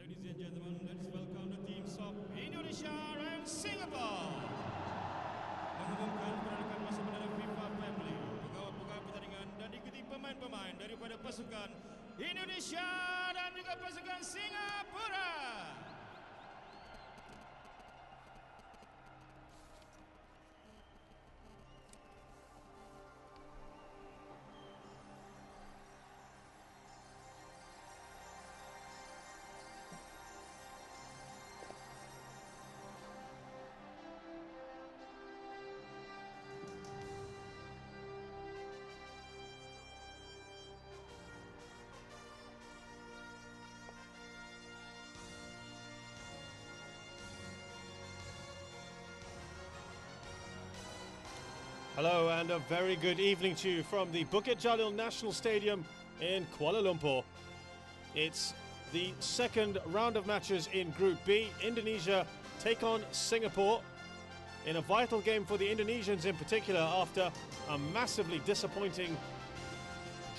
Ladies and gentlemen, let's welcome the teams of Indonesia and Singapore. Mengumumkan peranakan masuk dalam FIFA Family, pegawai-pegawai pertandingan dan diikuti pemain-pemain daripada pasukan Indonesia dan juga pasukan Singapura. Hello and a very good evening to you from the Bukit Jalil National Stadium in Kuala Lumpur. It's the second round of matches in Group B. Indonesia take on Singapore in a vital game for the Indonesians in particular after a massively disappointing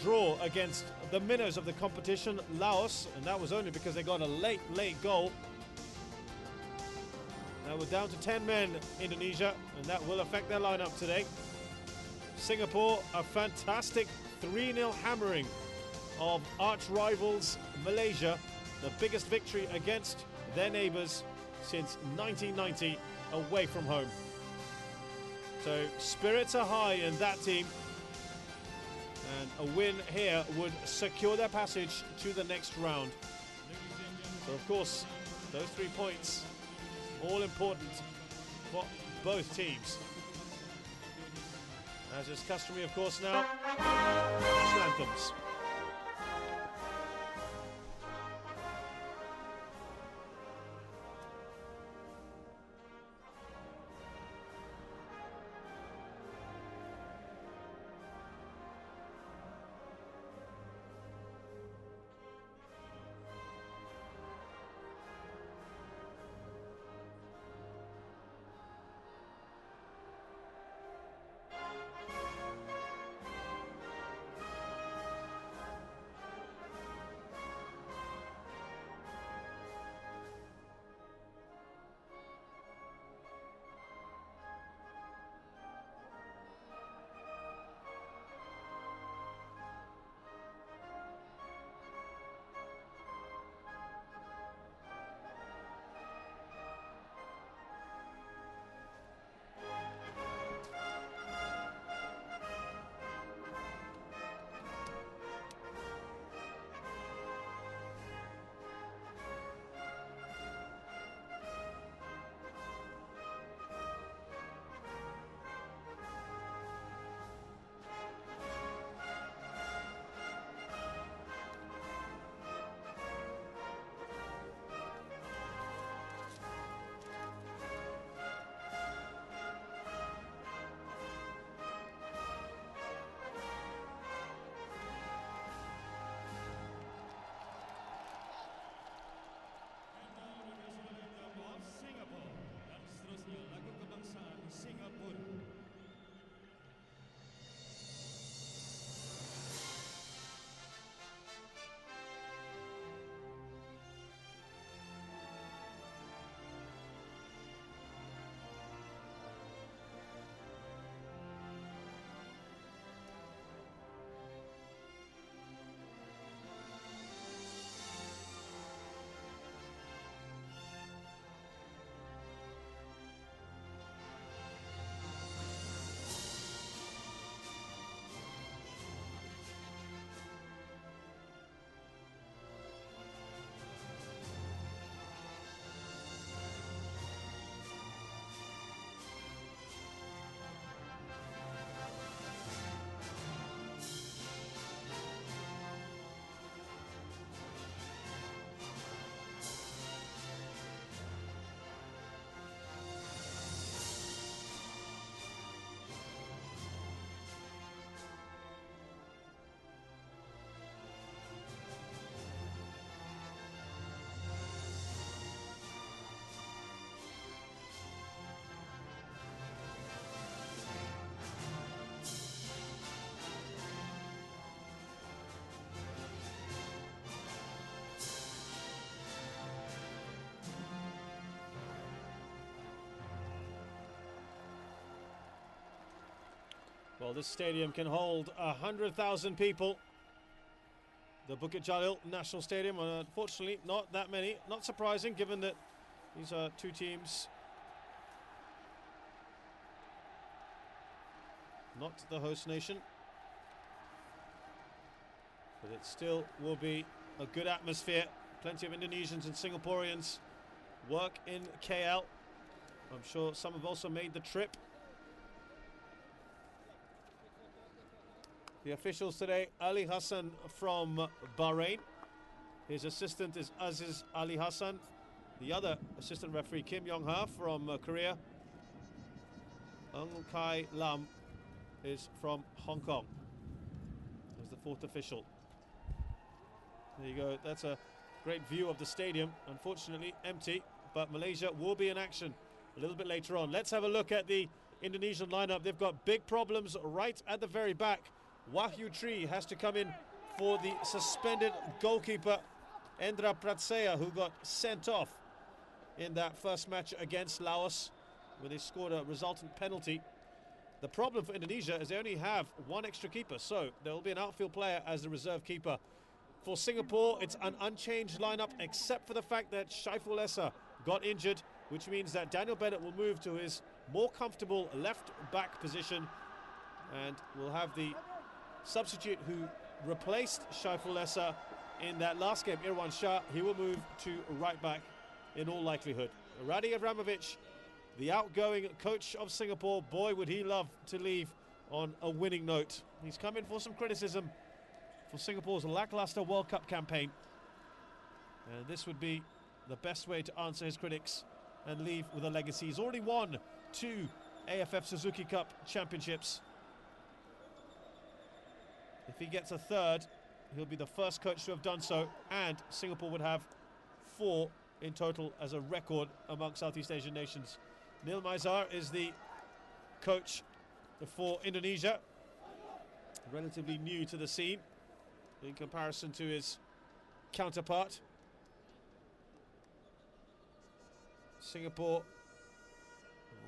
draw against the winners of the competition, Laos, and that was only because they got a late goal. Now we're down to 10 men, Indonesia, and that will affect their lineup today. Singapore, a fantastic 3-0 hammering of arch rivals Malaysia, the biggest victory against their neighbours since 1990 away from home. So spirits are high in that team, and a win here would secure their passage to the next round. So of course, those 3 points, all important for both teams. As is customary, of course, now, national anthems. Well, this stadium can hold 100,000 people. The Bukit Jalil National Stadium, unfortunately, not that many. Not surprising, given that these are two teams not the host nation. But it still will be a good atmosphere. Plenty of Indonesians and Singaporeans work in KL. I'm sure some have also made the trip. The officials today, Ali Hassan from Bahrain. His assistant is Aziz Ali Hassan. The other assistant referee, Kim Yong-ha from Korea. Eung Kai Lam is from Hong Kong as the fourth official. There you go, that's a great view of the stadium. Unfortunately empty, but Malaysia will be in action a little bit later on. Let's have a look at the Indonesian lineup. They've got big problems right at the very back. Wahyu Tri has to come in for the suspended goalkeeper Endra Pratsaya, who got sent off in that first match against Laos, where they scored a resultant penalty. The problem for Indonesia is they only have one extra keeper, so there will be an outfield player as the reserve keeper. For Singapore, it's an unchanged lineup, except for the fact that Syaiful Essa got injured, which means that Daniel Bennett will move to his more comfortable left back position, and we'll have the substitute who replaced Syaiful Essa in that last game, Irwan Shah. He will move to right back in all likelihood. Radhi Abramovich, the outgoing coach of Singapore, boy would he love to leave on a winning note. He's come in for some criticism for Singapore's lackluster World Cup campaign, and this would be the best way to answer his critics and leave with a legacy. He's already won 2 AFF Suzuki Cup championships. If he gets a third, he'll be the first coach to have done so, and Singapore would have 4 in total as a record among Southeast Asian nations. Nil Maizar is the coach for Indonesia, relatively new to the scene in comparison to his counterpart. Singapore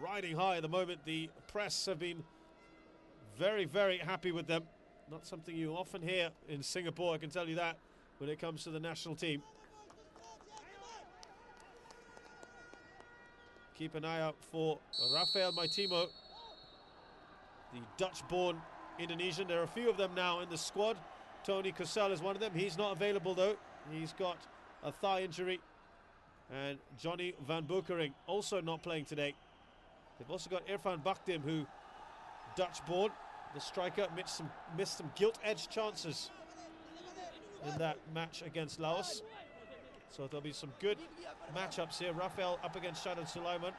riding high at the moment. The press have been very, very happy with them. Not something you often hear in Singapore, I can tell you that, when it comes to the national team. Keep an eye out for Rafael Maitimo, the Dutch-born Indonesian. There are a few of them now in the squad. Tony Kusel is one of them. He's not available though. He's got a thigh injury. And Johnny Van Boekering also not playing today. They've also got Irfan Bakhdim, who Dutch-born. The striker missed some gilt-edged chances in that match against Laos. So there'll be some good matchups here. Rafael up against Shadan Sulaiman.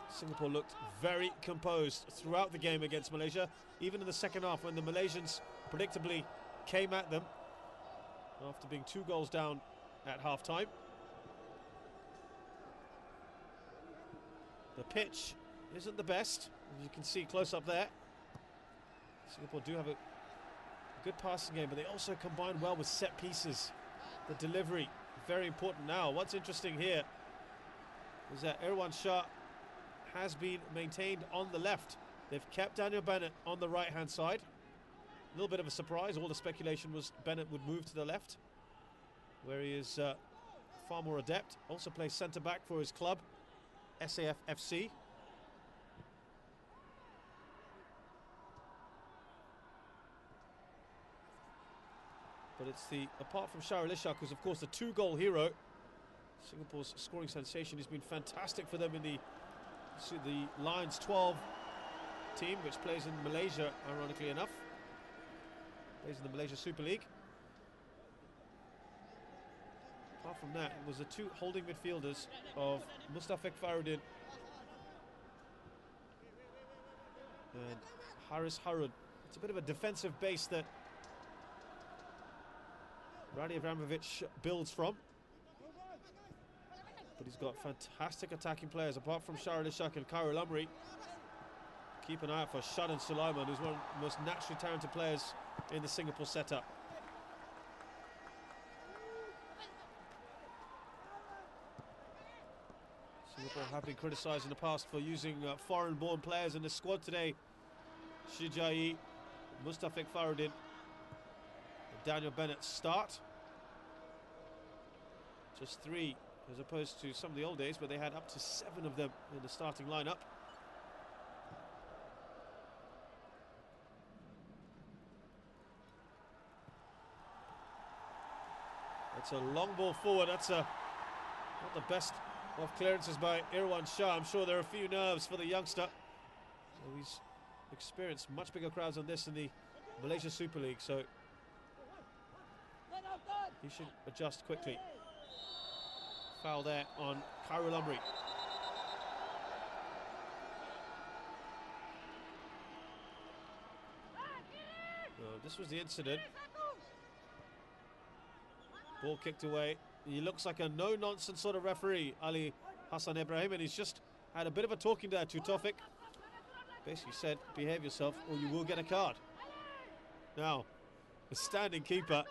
Singapore looked very composed throughout the game against Malaysia, even in the second half when the Malaysians predictably came at them after being 2 goals down at half-time. The pitch isn't the best, as you can see close up there. Singapore do have a good passing game, but they also combine well with set pieces. The delivery, very important now. What's interesting here is that Irwan Shah has been maintained on the left. They've kept Daniel Bennett on the right-hand side. A little bit of a surprise. All the speculation was Bennett would move to the left, where he is far more adept. Also plays centre-back for his club, AFF FC. But it's the, apart from Shahril Ishak, who's of course the 2-goal hero, Singapore's scoring sensation has been fantastic for them in the Lions 12 team, which plays in Malaysia, ironically enough. Plays in the Malaysia Super League. Apart from that, it was the 2 holding midfielders of Mustafik Farudin and Haris Harun. It's a bit of a defensive base that Radhi Abramovich builds from. But he's got fantastic attacking players, apart from Shahril Ishak and Khairul Amri. Keep an eye out for Shadan Sulaiman, who's one of the most naturally talented players in the Singapore setup. Singapore have been criticised in the past for using foreign-born players in the squad today. Shijai, Mustafik Faruddin, Daniel Bennett start. Just 3 as opposed to some of the old days where they had up to 7 of them in the starting lineup. That's a long ball forward. That's not the best of clearances by Irwan Shah. I'm sure there are a few nerves for the youngster. So he's experienced much bigger crowds on this in the Malaysia Super League, so he should adjust quickly. Foul there on Khairul Amri. This was the incident. Ball kicked away. He looks like a no-nonsense sort of referee, Ali Hassan Ibrahim, and he's just had a bit of a talking there to Tawfiq. Basically said, behave yourself or you will get a card. Now, the standing keeper.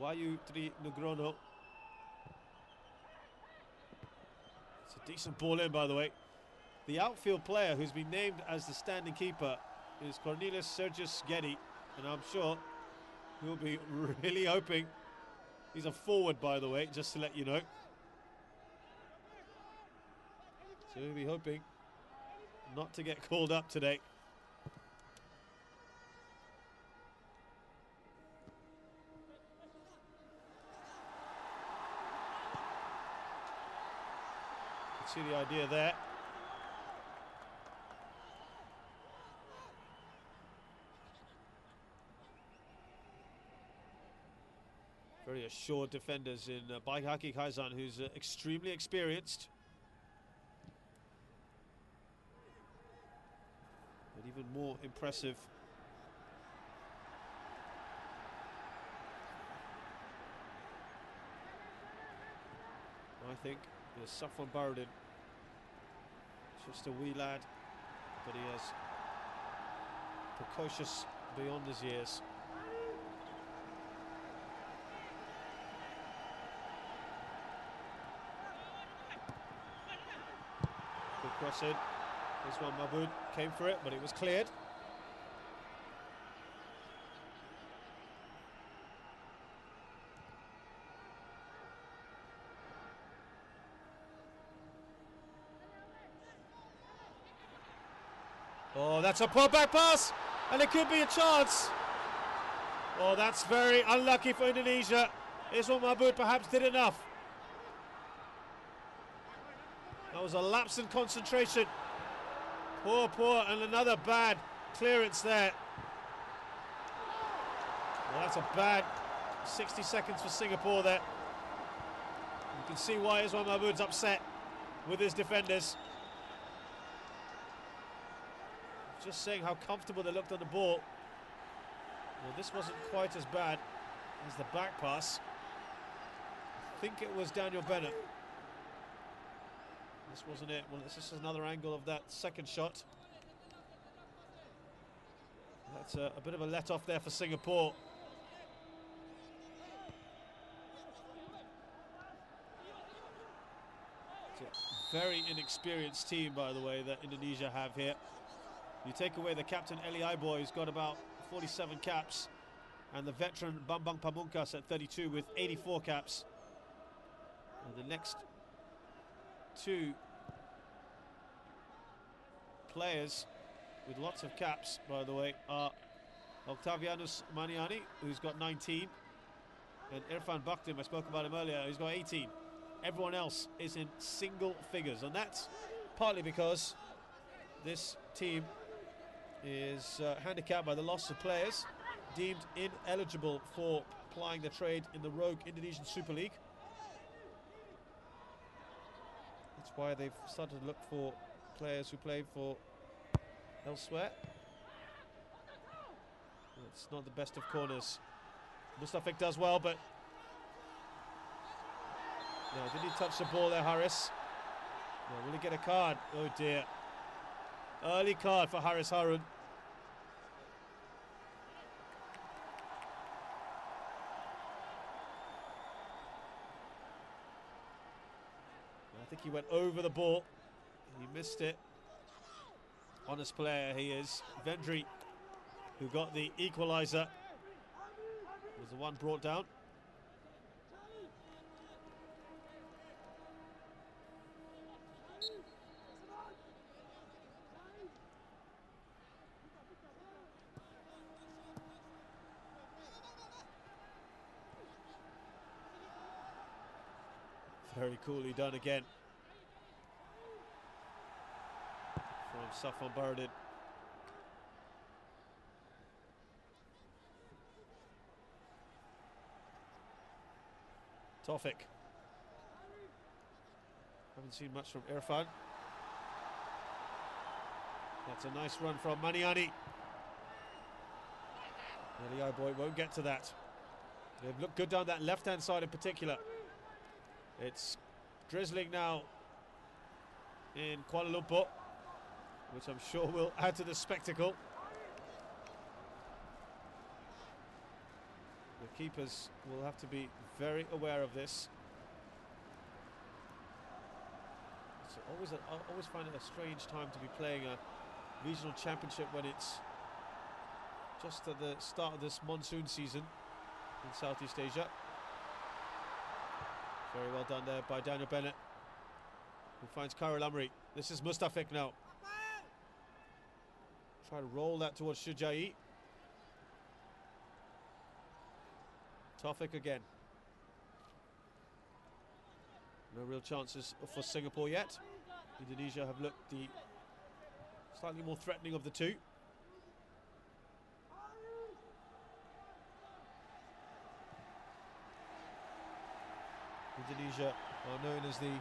Wayu Tri Nugrono. It's a decent ball in, by the way. The outfield player who's been named as the standing keeper is Cornelius Sergius Geddy, and I'm sure he'll be really hoping. He's a forward, by the way, just to let you know. So he'll be hoping not to get called up today. See the idea there. Very assured defenders in Baihaki Kaizan, who's extremely experienced. But even more impressive, I think, is Safwan Baruddin. Just a wee lad, but he is precocious beyond his years. Good cross in. This one, Mahmoud came for it, but it was cleared. Oh, that's a pull-back pass, and it could be a chance. Oh, that's very unlucky for Indonesia. Ismail Mahmoud perhaps did enough. That was a lapse in concentration. Poor, and another bad clearance there. Well, that's a bad 60 seconds for Singapore there. You can see why Ismail Mahmoud's upset with his defenders. Just saying how comfortable they looked on the ball. Well, this wasn't quite as bad as the back pass. I think it was Daniel Bennett. This wasn't it. Well, this is another angle of that second shot. That's a bit of a let-off there for Singapore. It's a very inexperienced team, by the way, that Indonesia have here. You take away the captain, Eli Aiboy, who's got about 47 caps, and the veteran Bambang Pamungkas at 32 with 84 caps. And the next 2 players with lots of caps, by the way, are Octavianus Maniani, who's got 19, and Irfan Bakhtim, I spoke about him earlier, who's got 18. Everyone else is in single figures, and that's partly because this team is handicapped by the loss of players deemed ineligible for plying their trade in the rogue Indonesian Super League. That's why they've started to look for players who play for elsewhere. It's not the best of corners. Mustafik does well, but no, did he touch the ball there, Haris? No, will he get a card? Oh dear. Early card for Haris Harun. he went over the ball. He missed it. Honest player he is. Vendry, who got the equaliser, was the one brought down. Very coolly done again from Safwan Baradin. Tawfik. Haven't seen much from Irfan. That's a nice run from Maniani. The eye boy won't get to that. They've looked good down that left-hand side in particular. It's drizzling now in Kuala Lumpur, which I'm sure will add to the spectacle. The keepers will have to be very aware of this. So I always find it a strange time to be playing a regional championship when it's just at the start of this monsoon season in Southeast Asia. Very well done there by Daniel Bennett, who finds Khairul Amri. This is Mustafik now. Try to roll that towards Shujai. Tawfik again. No real chances for Singapore yet. Indonesia have looked the slightly more threatening of the two. Indonesia are known as the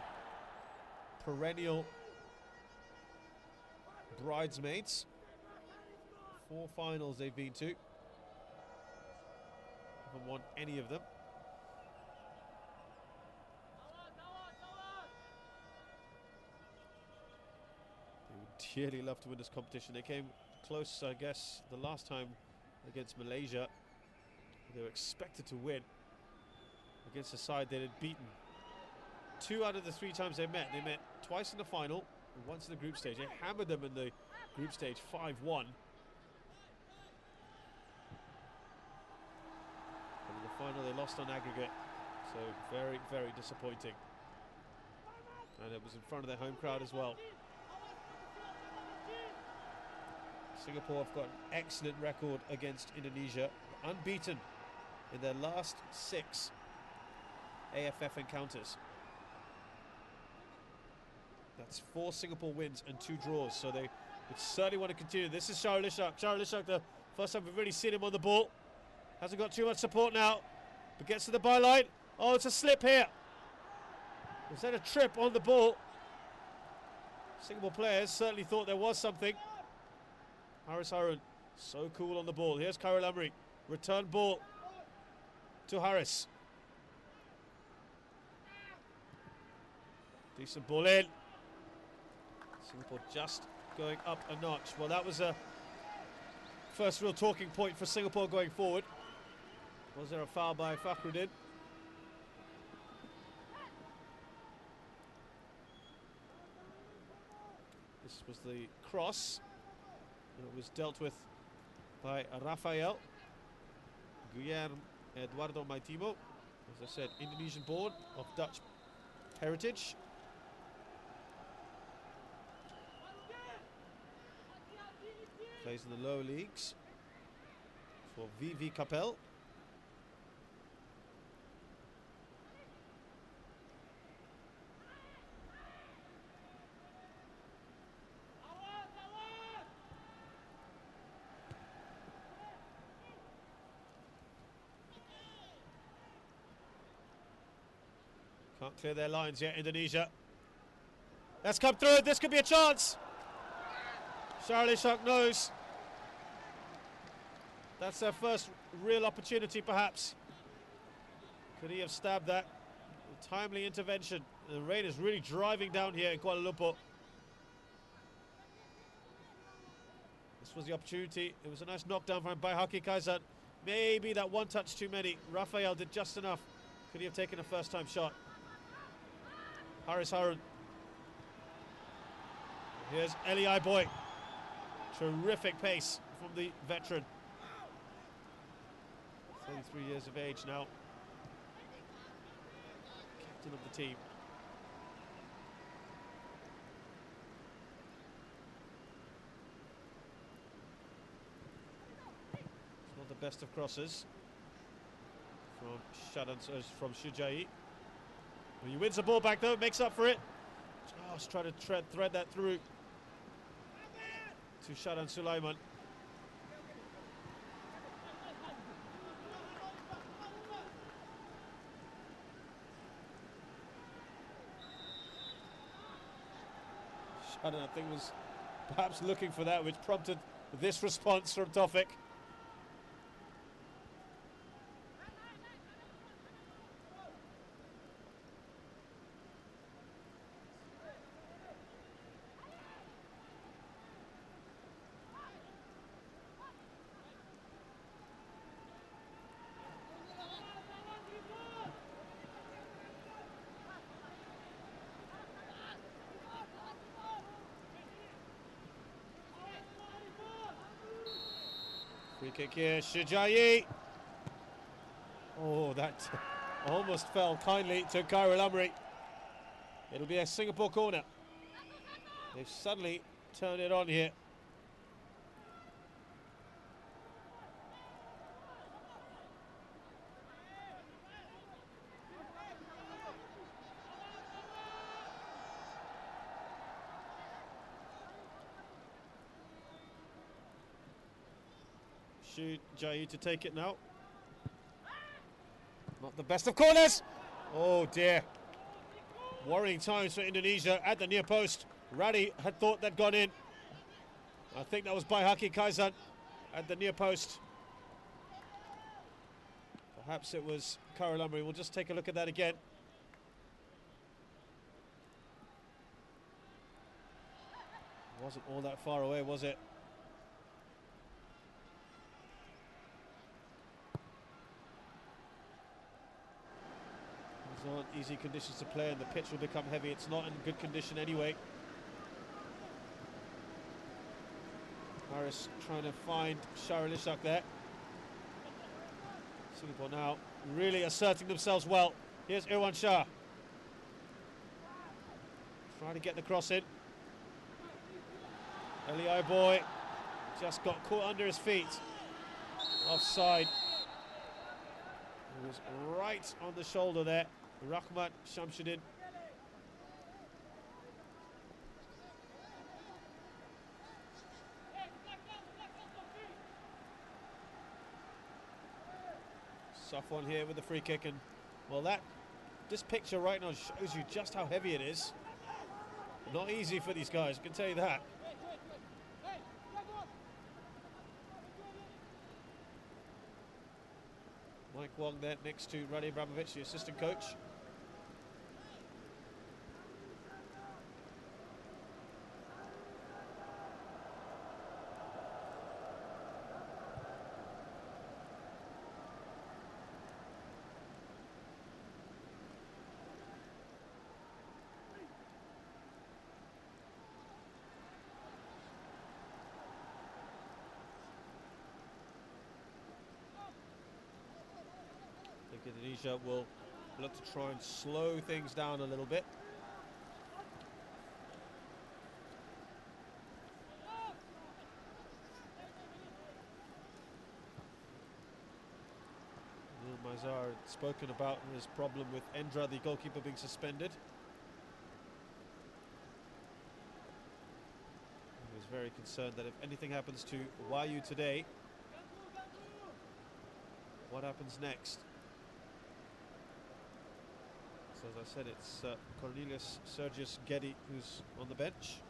perennial bridesmaids. 4 finals they've been to. Haven't won any of them. They would dearly love to win this competition. They came close, I guess, the last time against Malaysia. They were expected to win against a side that had beaten 2 out of the 3 times they met. They met twice in the final and once in the group stage. They hammered them in the group stage 5-1. And in the final they lost on aggregate, so very, very disappointing. And it was in front of their home crowd as well. Singapore have got an excellent record against Indonesia, unbeaten in their last 6 AFF encounters. That's 4 Singapore wins and 2 draws, so they would certainly want to continue. This is Khairul Ishak. Khairul Ishak, the first time we've really seen him on the ball. Hasn't got too much support now, but gets to the byline. Oh, it's a slip here. Was that a trip on the ball? Singapore players certainly thought there was something. Haris Harun, so cool on the ball. Here's Khairul Amri. Return ball to Haris. Decent ball in. Singapore just going up a notch. Well, that was a first real talking point for Singapore going forward. Was there a foul by Fakhruddin? This was the cross. It was dealt with by Rafael. Guillermo Eduardo Maitimo, as I said, Indonesian born of Dutch heritage. Plays in the lower leagues for VV Capel. Can't clear their lines yet, Indonesia. Let's come through. This could be a chance. Khairul Ishak knows that's their first real opportunity, perhaps. Could he have stabbed that? A timely intervention. The rain is really driving down here in Kuala Lumpur. This was the opportunity. It was a nice knockdown from Baihaki Kaizan. Maybe that one touch too many. Rafael did just enough. Could he have taken a first-time shot? Haris Harun Here's Eli Boy. Terrific pace from the veteran. 33 years of age now. Captain of the team. It's not the best of crosses from Shujai. When he wins the ball back though, makes up for it. Just try to thread that through to Shadan Sulaiman. Shadan, I think, was perhaps looking for that, which prompted this response from Tofik. Free kick here, Shujai. Oh, that almost fell kindly to Khairul Amri. It'll be a Singapore corner. They've suddenly turned it on here. Shujai to take it now. Not the best of corners. Oh dear. Worrying times for Indonesia at the near post. Radi had thought that gone in. I think that was by Haki Kaizan at the near post. Perhaps it was Khairul Amri. We'll just take a look at that again. Wasn't all that far away, was it? These aren't easy conditions to play, and the pitch will become heavy. It's not in good condition anyway. Harris trying to find Shahril Ishak there. Singapore now really asserting themselves well. Here's Irwan Shah. Trying to get the cross in. Eli Boy just got caught under his feet. Offside. It was right on the shoulder there. Rahmat Shamsuddin. Safwan here with the free kick, and well, this picture right now shows you just how heavy it is. Not easy for these guys, I can tell you that. Mike Wong there next to Radi Abramovich, the assistant coach. Indonesia will look to try and slow things down a little bit. Neil Mazar had spoken about his problem with Endra, the goalkeeper, being suspended. He was very concerned that if anything happens to Wahyu today, what happens next? As I said, it's Cornelius Sergius Geddy who's on the bench.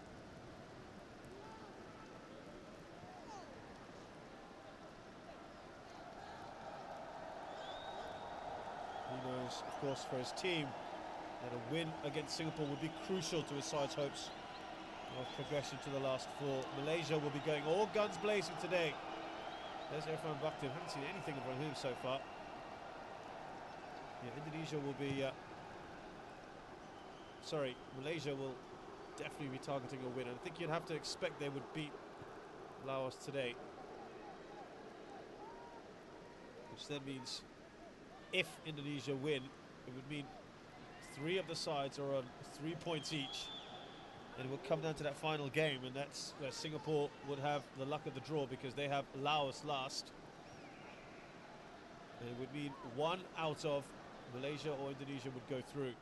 He knows, of course, for his team that a win against Singapore would be crucial to his side's hopes of progression to the last four. Malaysia will be going all guns blazing today. There's Irfan Bakhtir. Haven't seen anything from him so far. Yeah, Indonesia will be... Malaysia will definitely be targeting a win. I think you'd have to expect they would beat Laos today. Which then means if Indonesia win, it would mean 3 of the sides are on 3 points each. And it would come down to that final game, and that's where Singapore would have the luck of the draw because they have Laos last. And it would mean 1 out of Malaysia or Indonesia would go through.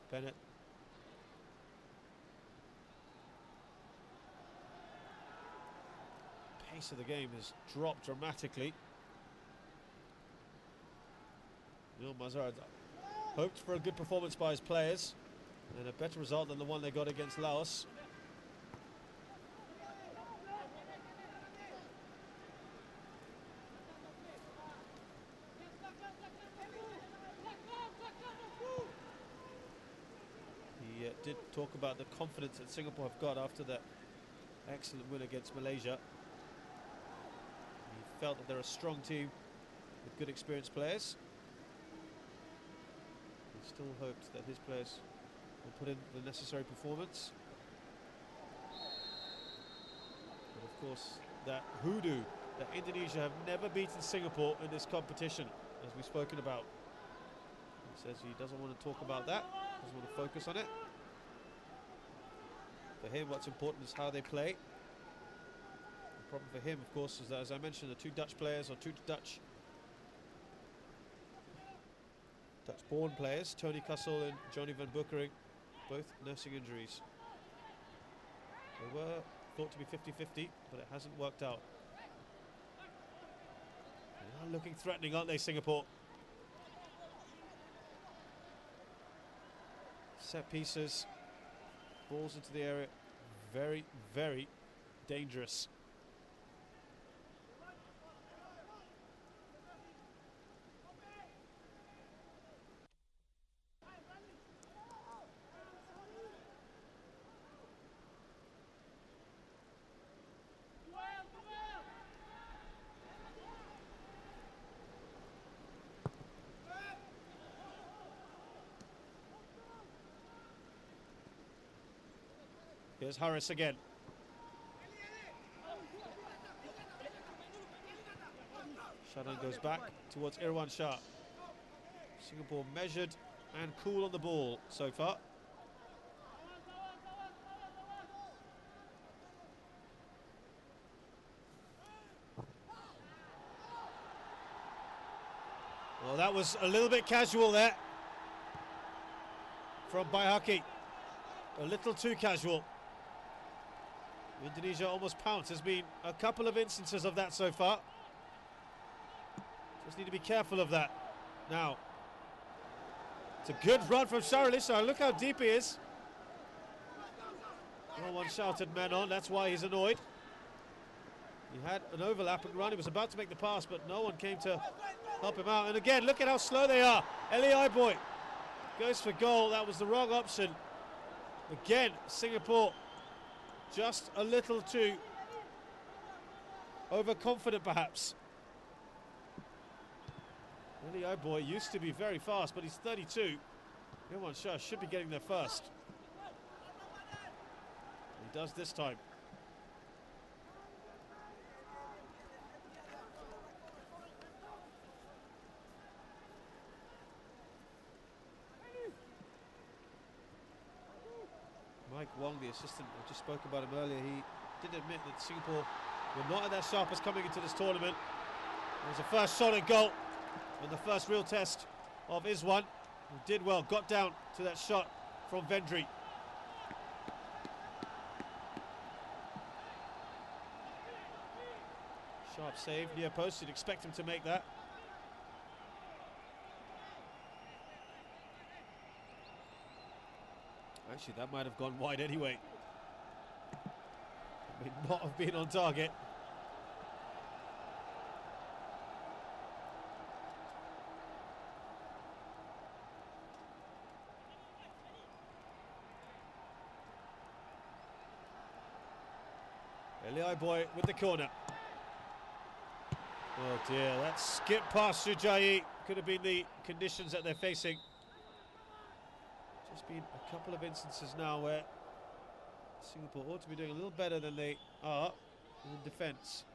Bennett. Pace of the game has dropped dramatically. Neil Mazard hoped for a good performance by his players and a better result than the one they got against Laos. He did talk about the confidence that Singapore have got after that excellent win against Malaysia. He felt that they're a strong team with good experienced players. He still hoped that his players will put in the necessary performance. But of course, that hoodoo that Indonesia have never beaten Singapore in this competition, as we've spoken about. He says he doesn't want to talk about that, doesn't want to focus on it. For him, what's important is how they play. The problem for him, of course, is that, as I mentioned, the 2 Dutch players, or 2 Dutch-born players, Tony Kassel and Johnny van Bukkering, both nursing injuries. They were thought to be 50-50, but it hasn't worked out. They are looking threatening, aren't they, Singapore? Set pieces, balls into the area, very, very dangerous. Here's Harris again. Shadan goes back towards Irwan Shah. Singapore measured and cool on the ball so far. Well, that was a little bit casual there from Baihaki. A little too casual. Indonesia almost pounced. There's been a couple of instances of that so far. Just need to be careful of that. Now, it's a good run from Shahralisa. Look how deep he is. No one shouted men on, that's why he's annoyed. He had an overlapping run. He was about to make the pass, but no one came to help him out. And again, look at how slow they are. Eli Boy goes for goal. That was the wrong option. Again, Singapore just a little too overconfident, perhaps. Eli Boy used to be very fast, but he's 32. Irwan Shah should be getting there first. He does this time. Mike Wong, the assistant, I just spoke about him earlier, he did admit that Singapore were not at their sharpest coming into this tournament. It was the first solid goal and the first real test of Izwan, who did well, got down to that shot from Vendry. Sharp save, near post, you'd expect him to make that. Actually, that might have gone wide anyway. May not have been on target. Eli Boy with the corner. Oh dear, that skip past Sujai could have been the conditions that they're facing. Just been a couple of instances now where Singapore ought to be doing a little better than they are in defence.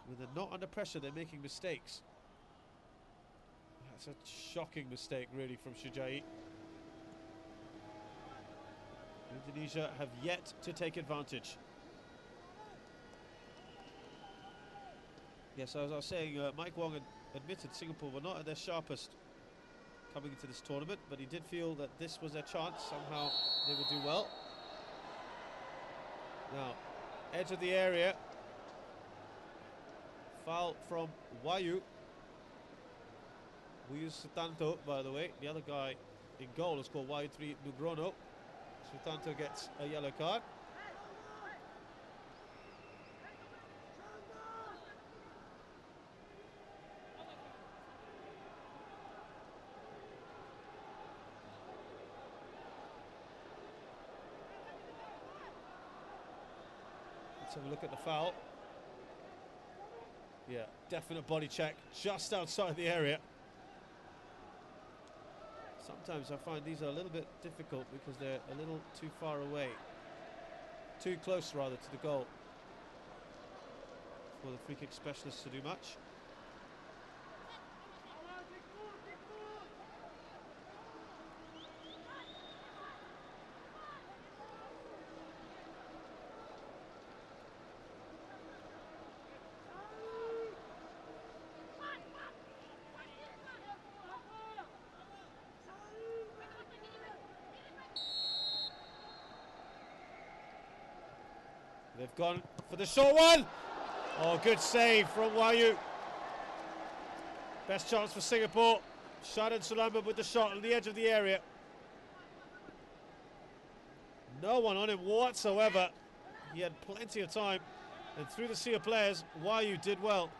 When they're not under pressure, they're making mistakes. That's a shocking mistake, really, from Sujai. Indonesia have yet to take advantage. Yes, as I was saying, Mike Wong had admitted Singapore were not at their sharpest coming into this tournament, but he did feel that this was their chance. Somehow they would do well. Now, edge of the area. Foul from Wahyu. Sutanto, by the way. The other guy in goal is called Wahyu Nugrono. Sutanto gets a yellow card. Let's have a look at the foul. Yeah, definite body check just outside the area. Sometimes I find these are a little bit difficult because they're a little too far away. Too close, rather, to the goal for the free kick specialists to do much. They've gone for the short one. Oh, good save from Wahyu. Best chance for Singapore. Shadan Sulaiman with the shot on the edge of the area. No one on him whatsoever. He had plenty of time. And through the sea of players, Wahyu did well.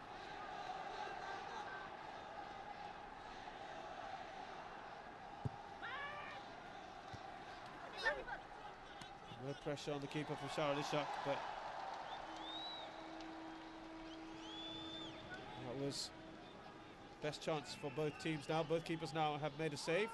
No pressure on the keeper for Shah Ishak, but that was best chance for both teams now. Both keepers now have made a save.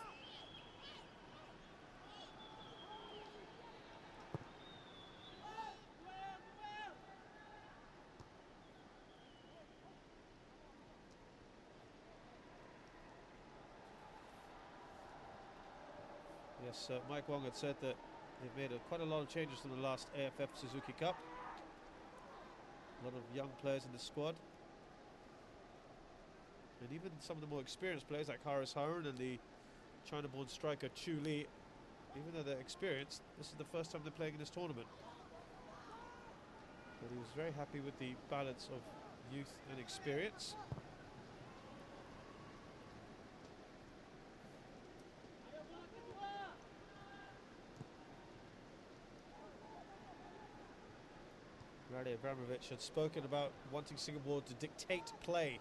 Yes, Mike Wong had said that they've made quite a lot of changes from the last AFF Suzuki Cup. A lot of young players in the squad. And even some of the more experienced players like Haris Harun and the China-born striker Chu Li, even though they're experienced, this is the first time they're playing in this tournament. But he was very happy with the balance of youth and experience. Rade Abramovich had spoken about wanting Singapore to dictate play.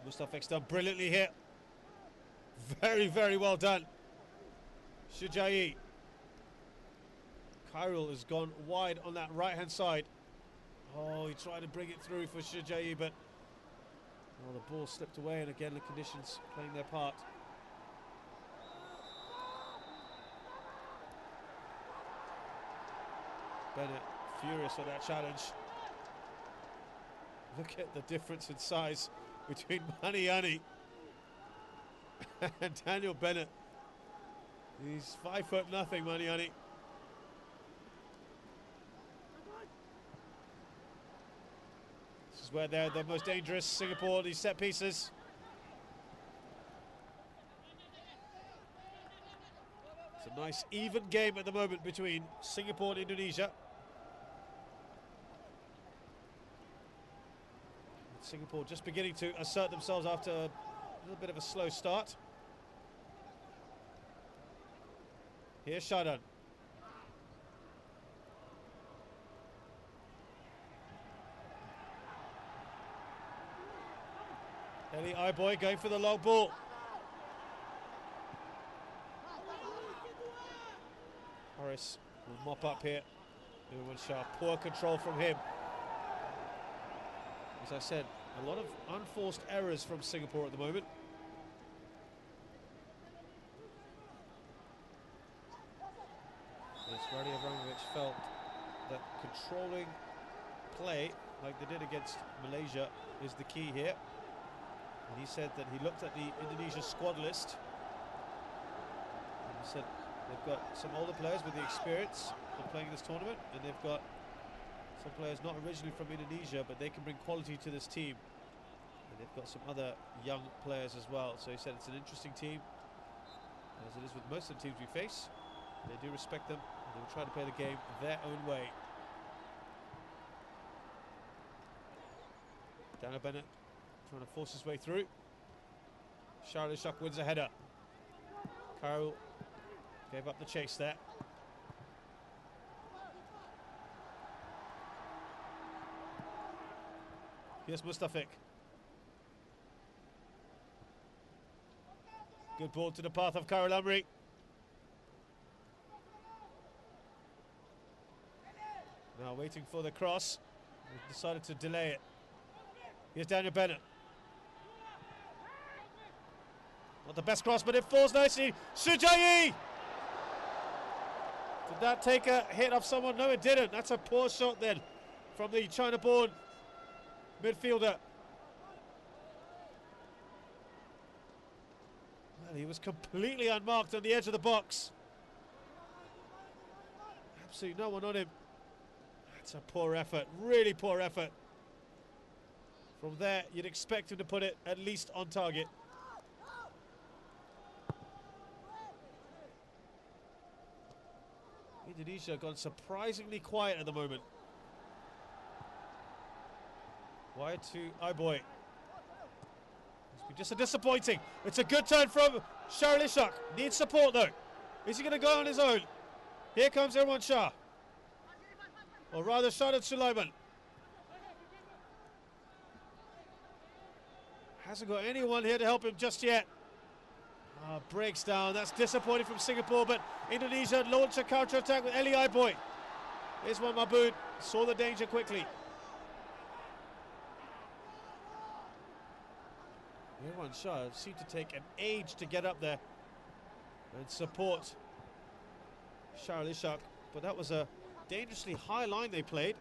Mustafek's done brilliantly here. Very, very well done. Sujai. Khairul has gone wide on that right-hand side. Oh, he tried to bring it through for Sujai, but well, the ball slipped away, and again the conditions playing their part. Bennett furious with that challenge. Look at the difference in size between Maniani and Daniel Bennett. He's 5'0", Maniani. This is where they're the most dangerous, Singapore, these set pieces. It's a nice even game at the moment between Singapore and Indonesia. Singapore just beginning to assert themselves after a little bit of a slow start. Here's Shadan. Eli Iboy going for the long ball. Harris will mop up here. Irwan Shah, poor control from him. As I said, a lot of unforced errors from Singapore at the moment. Yes, Radi Abramovich felt that controlling play, like they did against Malaysia, is the key here. And he said that he looked at the Indonesia squad list. And he said they've got some older players with the experience of playing this tournament, and they've got some players not originally from Indonesia, but they can bring quality to this team. And they've got some other young players as well. So he said it's an interesting team, as it is with most of the teams we face. They do respect them, and they will try to play the game their own way. Daniel Bennett trying to force his way through. Charlie Shuck wins a header. Carroll gave up the chase there. Here's Mustafik. Good ball to the path of Carroll Amri. Now waiting for the cross. We've decided to delay it. Here's Daniel Bennett. Not the best cross, but it falls nicely. Sujayi! Did that take a hit off someone? No, it didn't. That's a poor shot then from the China-born midfielder. Well, he was completely unmarked on the edge of the box. Absolutely no one on him. That's a poor effort, really poor effort. From there, you'd expect him to put it at least on target. Indonesia gone surprisingly quiet at the moment. Wide to Iboy. Must be just a disappointing. It's a good turn from Charlie Shuck. Needs support though. Is he going to go on his own? Here comes Irwan Shah. Or rather, Shahid Sulaiman. Hasn't got anyone here to help him just yet. Breaks down. That's disappointing from Singapore, but Indonesia launch a counter-attack with Eli Iboy. Here's one Maboon. Saw the danger quickly. Irwan Shah seemed to take an age to get up there and support Charlie Shuck, but that was a dangerously high line they played.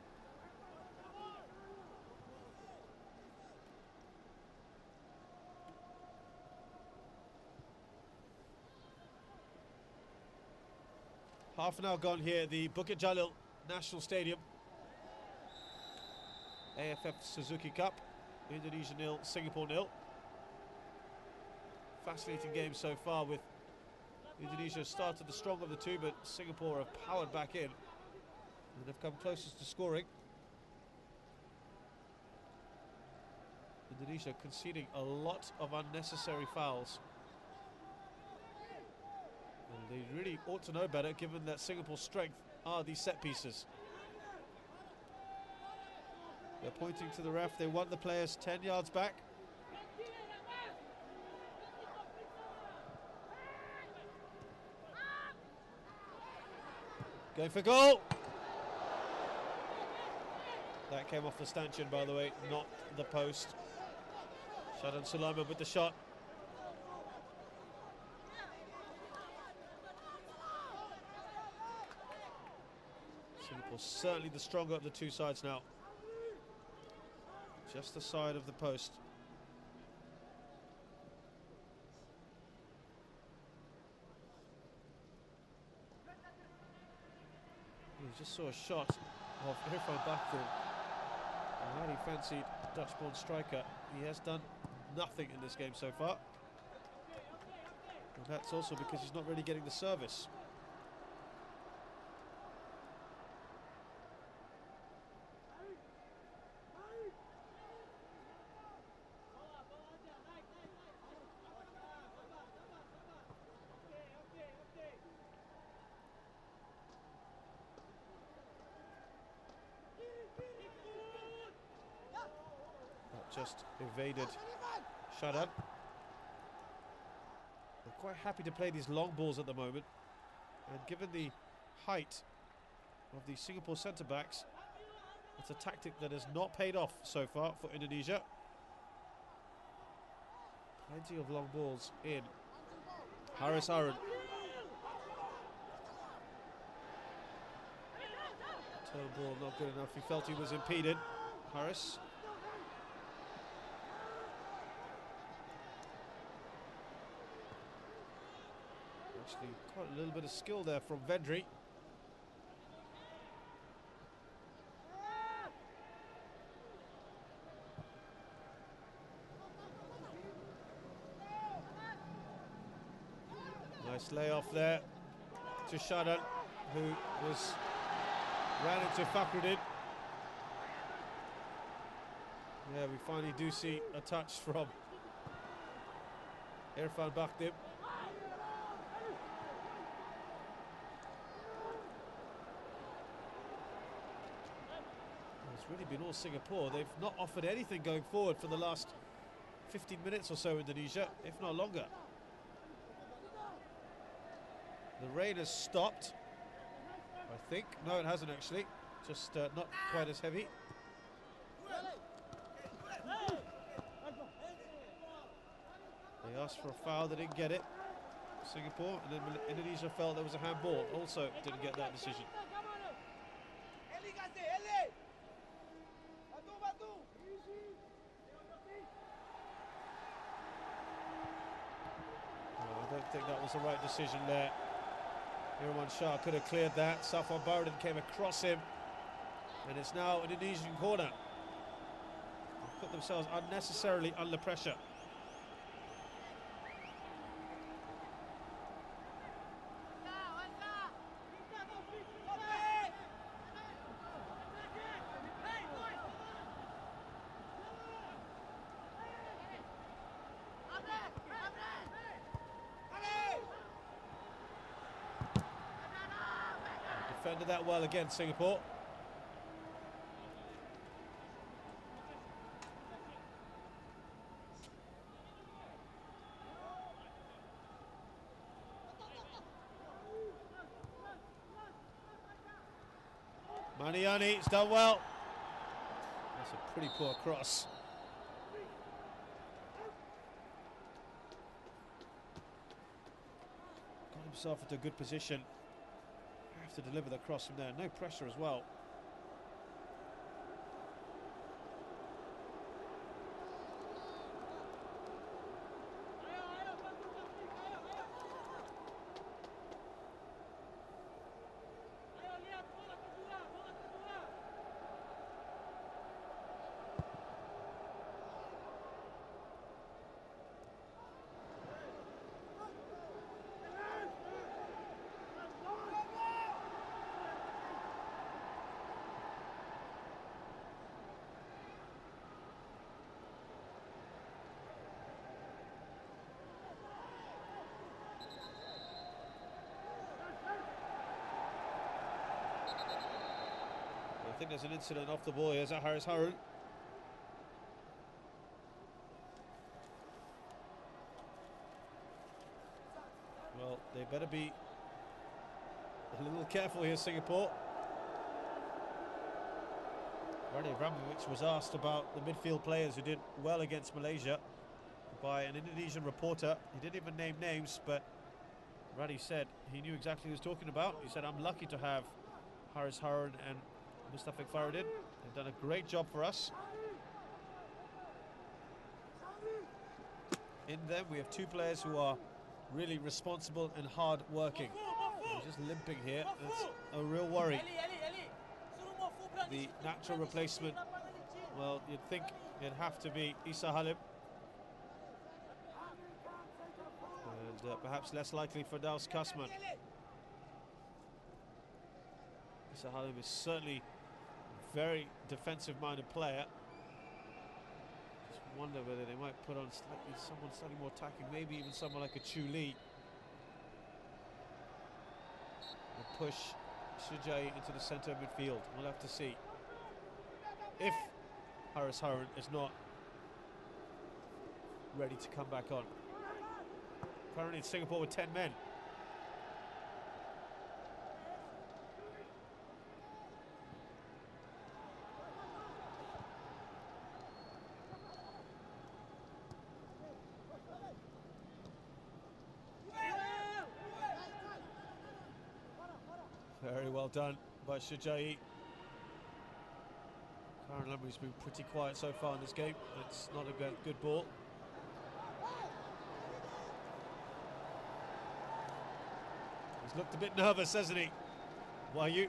Half an hour gone here at the Bukit Jalil National Stadium. AFF Suzuki Cup. Indonesia 0, Singapore 0. Fascinating game so far, with Indonesia started the strong of the two, but Singapore have powered back in and have come closest to scoring. Indonesia conceding a lot of unnecessary fouls. And they really ought to know better, given that Singapore's strength are these set pieces. They're pointing to the ref. They want the players 10 yards back. Going for goal. That came off the stanchion, by the way, not the post. Shahid Sulaiman with the shot. Singapore certainly the stronger of the two sides now. Just the side of the post. You just saw a shot of Irfan Bakhtin. And how he fancied Dutch-born striker. He has done nothing in this game so far. And that's also because he's not really getting the service. Just evaded Shahid. They're quite happy to play these long balls at the moment, and given the height of the Singapore centre-backs. It's a tactic that has not paid off so far for Indonesia. Plenty of long balls in. Haris Harun. Turn ball not good enough. He felt he was impeded. Haris. Actually, quite a little bit of skill there from Vendry. Nice layoff there to Shadan, who ran into Fakhruddin. Yeah, we finally do see a touch from Irfan Bakhtim. It's really been all Singapore. They've not offered anything going forward for the last 15 minutes or so, Indonesia, if not longer. The rain has stopped, I think. No, it hasn't actually. Just not quite as heavy. They asked for a foul, they didn't get it. Singapore, and then Indonesia felt there was a handball. Also didn't get that decision. I don't think that was the right decision there. Irwan Shah could have cleared that. Safwan Baradin came across him, and it's now an Indonesian corner. They've put themselves unnecessarily under pressure. Defended that well again, Singapore. Maniani, it's done well. That's a pretty poor cross. Got himself into a good position. Have to deliver the cross from there. No pressure as well. I think there's an incident off the ball here. Is that Haris Harun? Well, they better be a little careful here, Singapore. Rani Abramovich was asked about the midfield players who did well against Malaysia by an Indonesian reporter. He didn't even name names, but Rani said he knew exactly what he was talking about. He said, I'm lucky to have Haris Harun and Mustafik Fakhruddin. They've done a great job for us. In them, we have two players who are really responsible and hard working. He's just limping here. That's a real worry. The natural replacement, well, you'd think it'd have to be Isa Halim. And perhaps less likely for Daus Kasman. Isa Halim is certainly a very defensive-minded player. Just wonder whether they might put on someone slightly more attacking, maybe even someone like a Chu Lee. And push Sujai into the centre of midfield. We'll have to see if Haris Harun is not ready to come back on. Currently in Singapore with 10 men. well done by Shujai. Karen Lumley's been pretty quiet so far in this game. It's not a good ball. He's looked a bit nervous, hasn't he? Wahyu.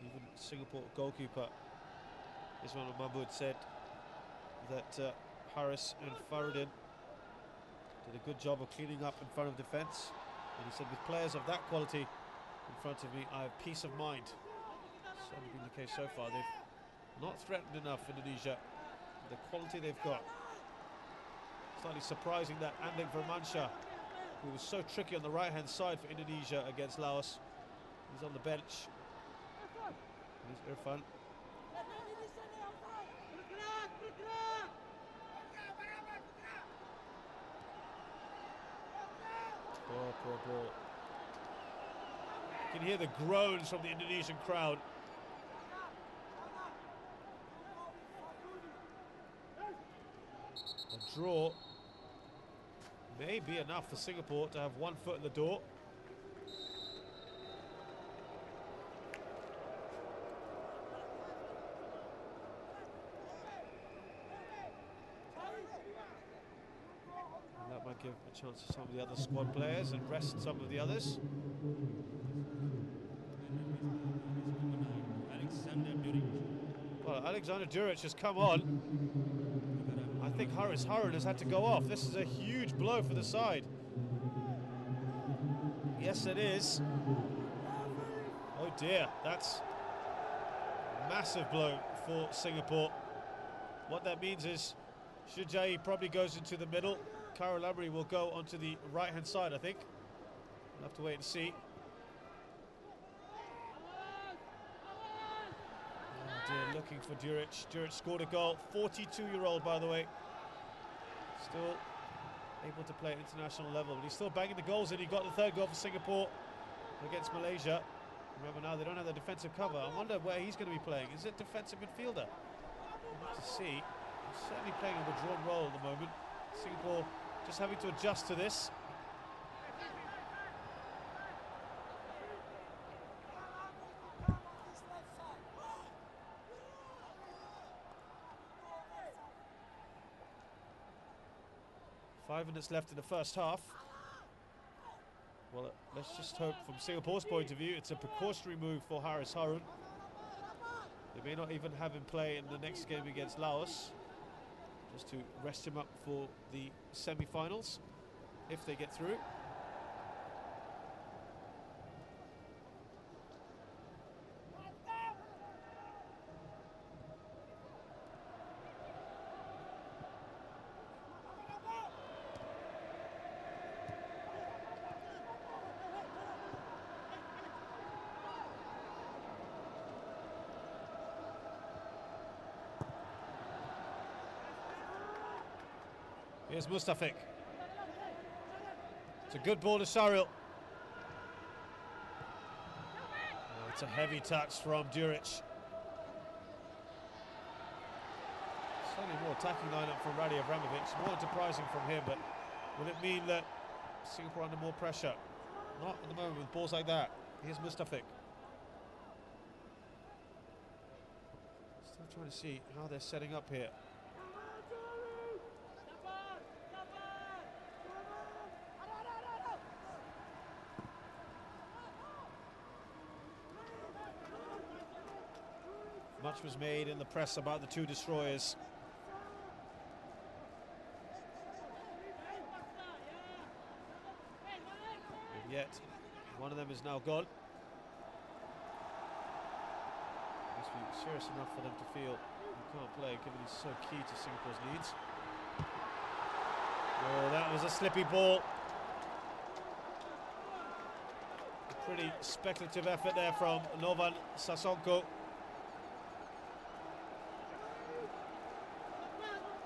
Even Singapore goalkeeper Ismail Mahmood said that Harris and Faridin did a good job of cleaning up in front of defence, and he said, with players of that quality in front of me, I have peace of mind. Certainly been the case so far. They've not threatened enough, Indonesia. The quality they've got. Slightly surprising that Andik Vermansyah, who was so tricky on the right-hand side for Indonesia against Laos, he's on the bench. Here's Irfan. Poor ball. You can hear the groans from the Indonesian crowd. A draw may be enough for Singapore to have 1 foot in the door. And that might give a chance to some of the other squad players and rest some of the others. Well, Alexander Duric has come on. I think Haris Harun has had to go off. This is a huge blow for the side. Yes, it is. Oh dear, that's a massive blow for Singapore. What that means is Shujai probably goes into the middle. Kara Labri will go onto the right-hand side, I think. We'll have to wait and see. Oh dear, looking for Duric. Duric scored a goal. 42-year-old, by the way. Still able to play at international level, but he's still banging the goals in. He got the 3rd goal for Singapore against Malaysia. Remember, now they don't have the defensive cover. I wonder where he's going to be playing. Is it defensive midfielder? We'll have to see. He's certainly playing a withdrawn role at the moment. Singapore just having to adjust to this. Five minutes left in the first half. Well, let's just hope from Singapore's point of view it's a precautionary move for Haris Harun. They may not even have him play in the next game against Laos, just to rest him up for the semi-finals, if they get through. Here's Mustafik. It's a good ball to Saril. Oh, it's a heavy touch from Duric. Certainly more attacking lineup from Radi Avramovic. More enterprising from him, but will it mean that Singapore under more pressure? Not at the moment with balls like that. Here's Mustafik. Still trying to see how they're setting up here. Much was made in the press about the 2 destroyers. And yet, one of them is now gone. Must be serious enough for them to feel he can't play, given he's so key to Singapore's needs. Oh, that was a slippy ball. A pretty speculative effort there from Novan Sasongko.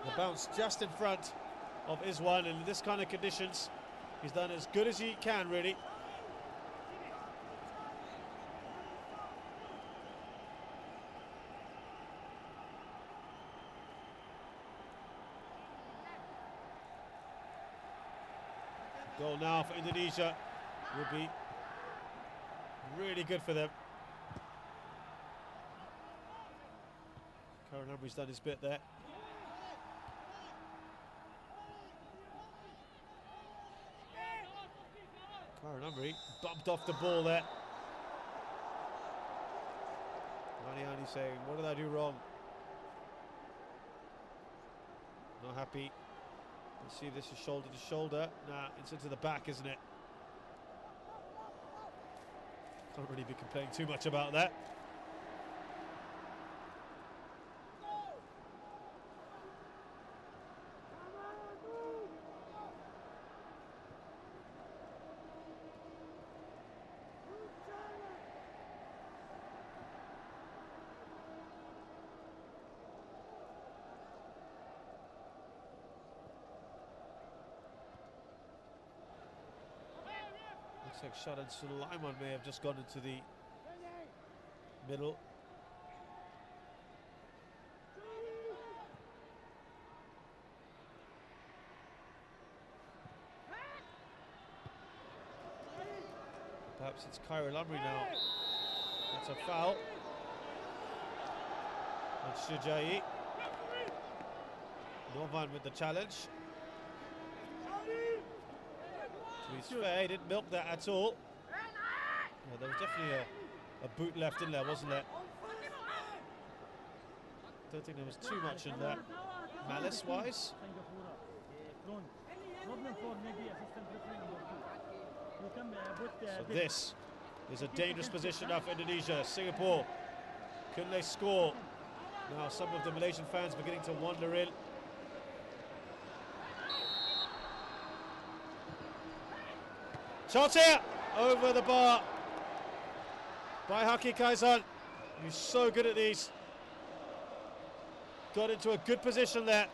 The bounce just in front of Izwan, and in this kind of conditions, he's done as good as he can, really. Goal now for Indonesia would be really good for them. Karen Humphrey's done his bit there. Karen Humphrey bumped off the ball there. Maniani saying, what did I do wrong? Not happy. Let's see if this is shoulder to shoulder. Nah, it's into the back, isn't it? Can't really be complaining too much about that. Looks like Shadan Sulaiman may have just gone into the middle. Perhaps it's Khairul Amri now. That's a foul. And Shujai. Novan with the challenge. To his fair, he didn't milk that at all. Yeah, there was definitely a boot left in there, wasn't there? Don't think there was too much in there, malice-wise. So this is a dangerous position now for Indonesia. Singapore, can they score? Now some of the Malaysian fans beginning to wander in. Shot here over the bar by Haki Kaizan. He's so good at these. Got into a good position there.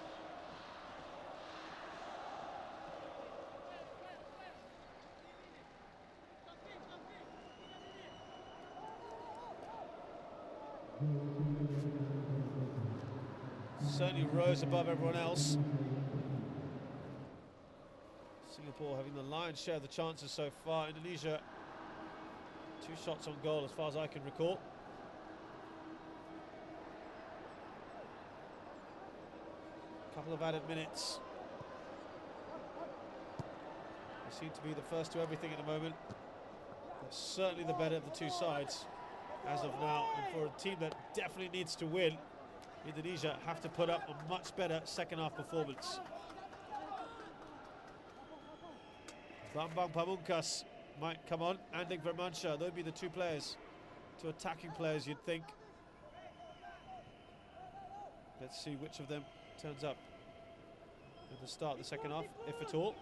Certainly rose above everyone else. Singapore having the lion's share of the chances so far. Indonesia, 2 shots on goal as far as I can recall. Couple of added minutes. They seem to be the first to everything at the moment. They're certainly the better of the two sides as of now. And for a team that definitely needs to win, Indonesia have to put up a much better second half performance. Bambang Pamungkas might come on. Anding Vermansyah, they'll be the two players, two attacking players you'd think. Let's see which of them turns up at the start of the second half, if at all.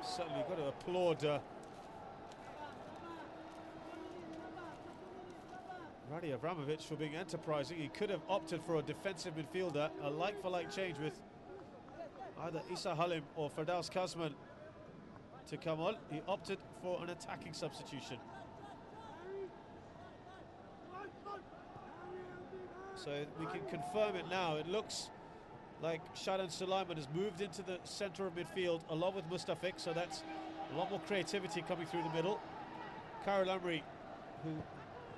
Certainly got to applaud Radi Abramovic for being enterprising. He could have opted for a defensive midfielder, a like-for-like change with either Isa Halim or Firdaus Kazman to come on. He opted for an attacking substitution. So we can confirm it now. It looks like Shadan Sulaiman has moved into the centre of midfield along with Mustafik, so that's a lot more creativity coming through the middle. Khairul Amri, who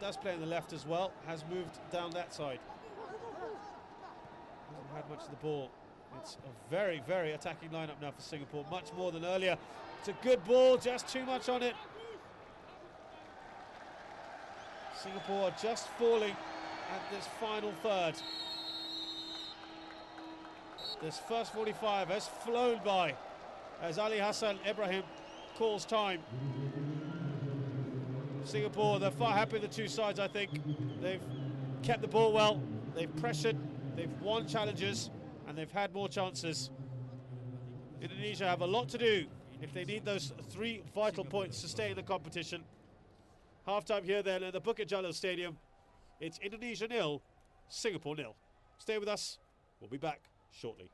does play on the left as well, has moved down that side. Hasn't had much of the ball. It's a very, very attacking lineup now for Singapore, much more than earlier. It's a good ball, just too much on it. Singapore are just falling at this final third. This first 45 has flown by as Ali Hassan Ibrahim calls time. Singapore, they're far happier the two sides, I think. They've kept the ball well, they've pressured, they've won challenges, and they've had more chances. Indonesia have a lot to do if they need those 3 vital points to stay in the competition. Half-time here then at the Bukit Jalil Stadium. It's Indonesia 0, Singapore 0. Stay with us, we'll be back shortly.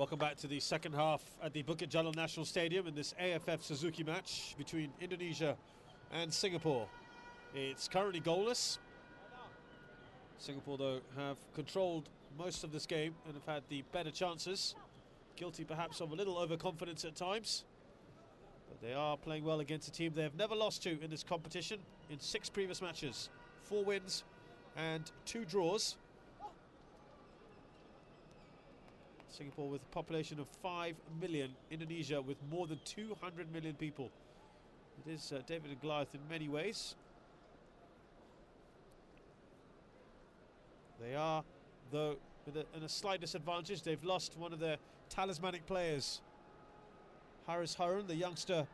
Welcome back to the second half at the Bukit Jalil National Stadium in this AFF Suzuki match between Indonesia and Singapore. It's currently goalless. Singapore, though, have controlled most of this game and have had the better chances. Guilty perhaps of a little overconfidence at times. But they are playing well against a team they have never lost to in this competition in 6 previous matches. 4 wins and 2 draws. Singapore with a population of 5 million, Indonesia with more than 200 million people. It is David and Goliath in many ways. They are, though, in a slight disadvantage. They've lost one of their talismanic players. Haris Harun, the youngster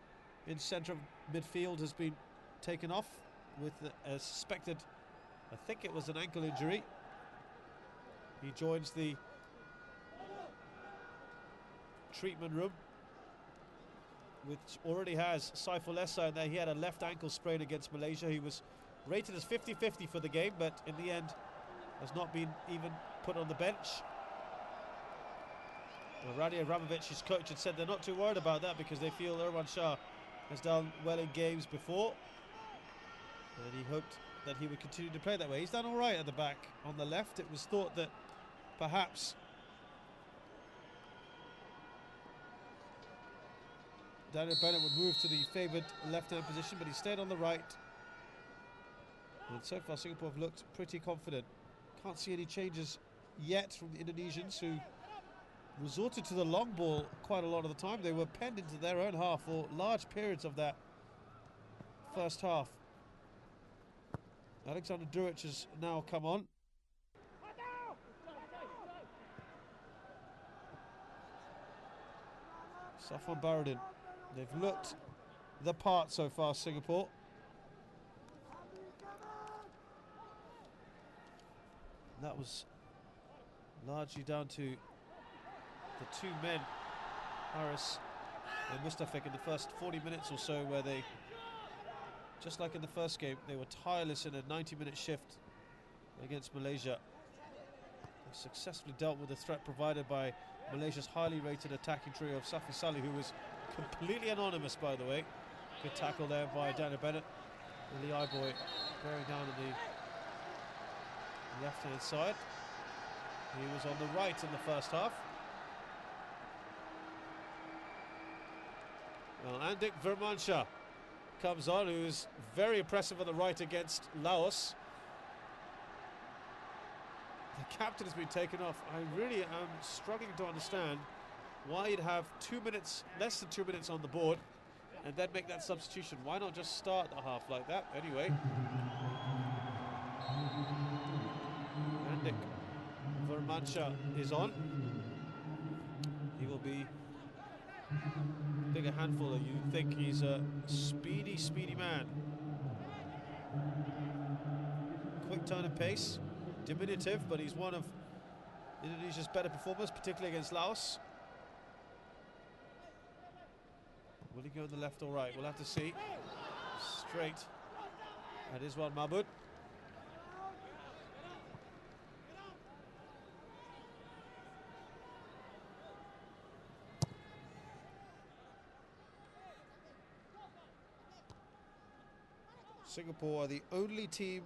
in centre of midfield, has been taken off with a suspected, I think it was an ankle injury. He joins the treatment room, which already has Saiful Essa in there. He had a left ankle sprain against Malaysia. He was rated as 50-50 for the game, but in the end has not been even put on the bench. Well, Radi Abramovich, his coach, had said they're not too worried about that because they feel Irwan Shah has done well in games before, and he hoped that he would continue to play that way. He's done all right at the back on the left. It was thought that perhaps Daniel Bennett would move to the favoured left-hand position, but he stayed on the right. And so far Singapore have looked pretty confident. Can't see any changes yet from the Indonesians, who resorted to the long ball quite a lot of the time. They were penned into their own half for large periods of that first half. Alexander Duric has now come on. Safwan Baradin. They've looked the part so far, Singapore. That was largely down to the 2 men, Haris and Mustafik, in the first 40 minutes or so, where they, just like in the first game, they were tireless in a 90-minute shift against Malaysia. They successfully dealt with the threat provided by Malaysia's highly rated attacking trio of Safi Salih, who was completely anonymous, by the way. Good tackle there by Daniel Bennett. And the eye boy bearing down on the left-hand side. He was on the right in the first half. Well, Andik Vermansyah comes on, who is very impressive on the right against Laos. The captain has been taken off. I really am struggling to understand why you'd have 2 minutes, less than 2 minutes on the board, and then make that substitution. Why not just start the half like that? Anyway, Andik Vermansyah is on. He will be a bigger handful than you think. He's a speedy man. Quick turn and pace, diminutive, but he's one of Indonesia's better performers, particularly against Laos. Will he go on the left or right? We'll have to see. Straight at Iswan Mahmud. Singapore are the only team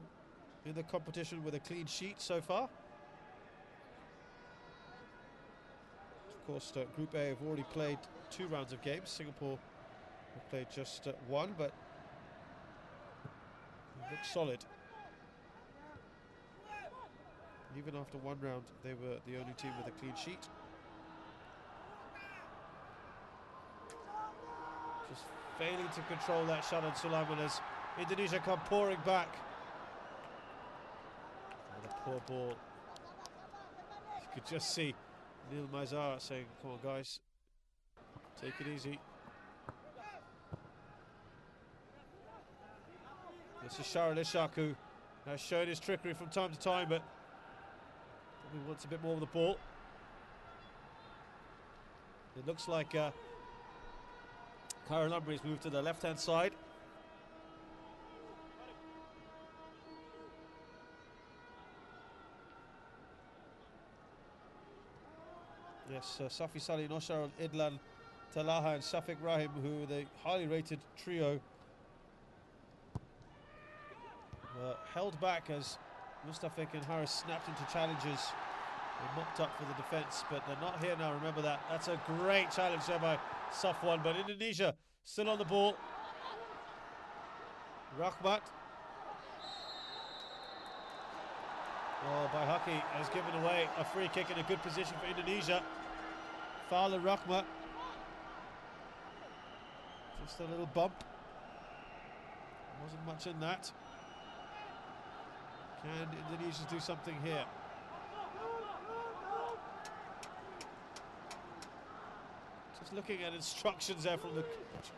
in the competition with a clean sheet so far. Of course, Group A have already played 2 rounds of games. Singapore have played just 1, but it looks solid. Even after 1 round, they were the only team with a clean sheet. Just failing to control that Shannon Sulaiman as Indonesia come pouring back. Oh, the poor ball. You could just see Neil Maizar saying, come on guys, take it easy. This is Sharon Ishak, who has shown his trickery from time to time, but probably wants a bit more of the ball. It looks like Kyron Lumley's moved to the left-hand side. Yeah, Yes, Safi Salih, Noshar Idlan, Talaha and Safik Rahim, who the highly rated trio, were held back as Mustafik and Harris snapped into challenges. They mopped up for the defence, but they're not here now, remember that. That's a great challenge there by Safwan, but Indonesia still on the ball. Rahmat. Oh, Baihaki has given away a free kick in a good position for Indonesia. Foul of Rahmat. Just a little bump. Wasn't much in that. Can Indonesia do something here? Just looking at instructions there from the coach.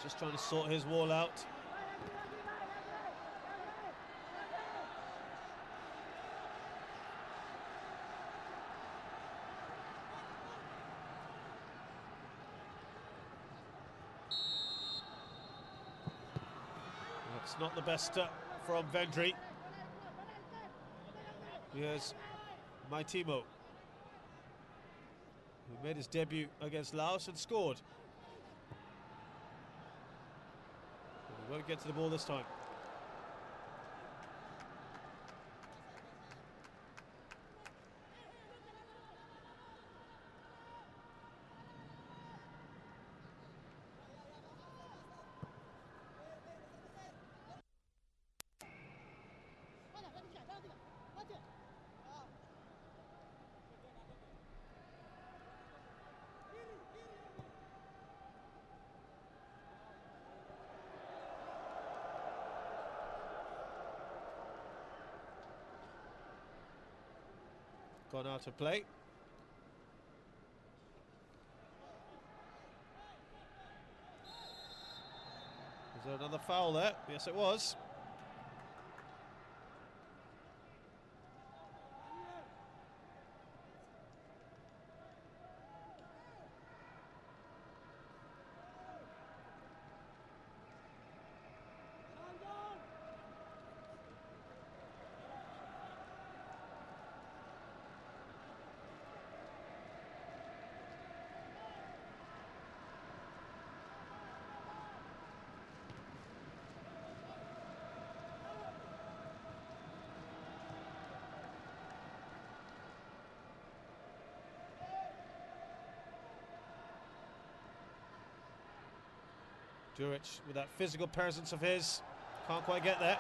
Just trying to sort his wall out. It's not the best from Vendry. Here's Maitimo, who made his debut against Laos and scored. He won't get to the ball this time. Gone out of play. Is there another foul there? Yes, it was. Duric, with that physical presence of his, can't quite get there.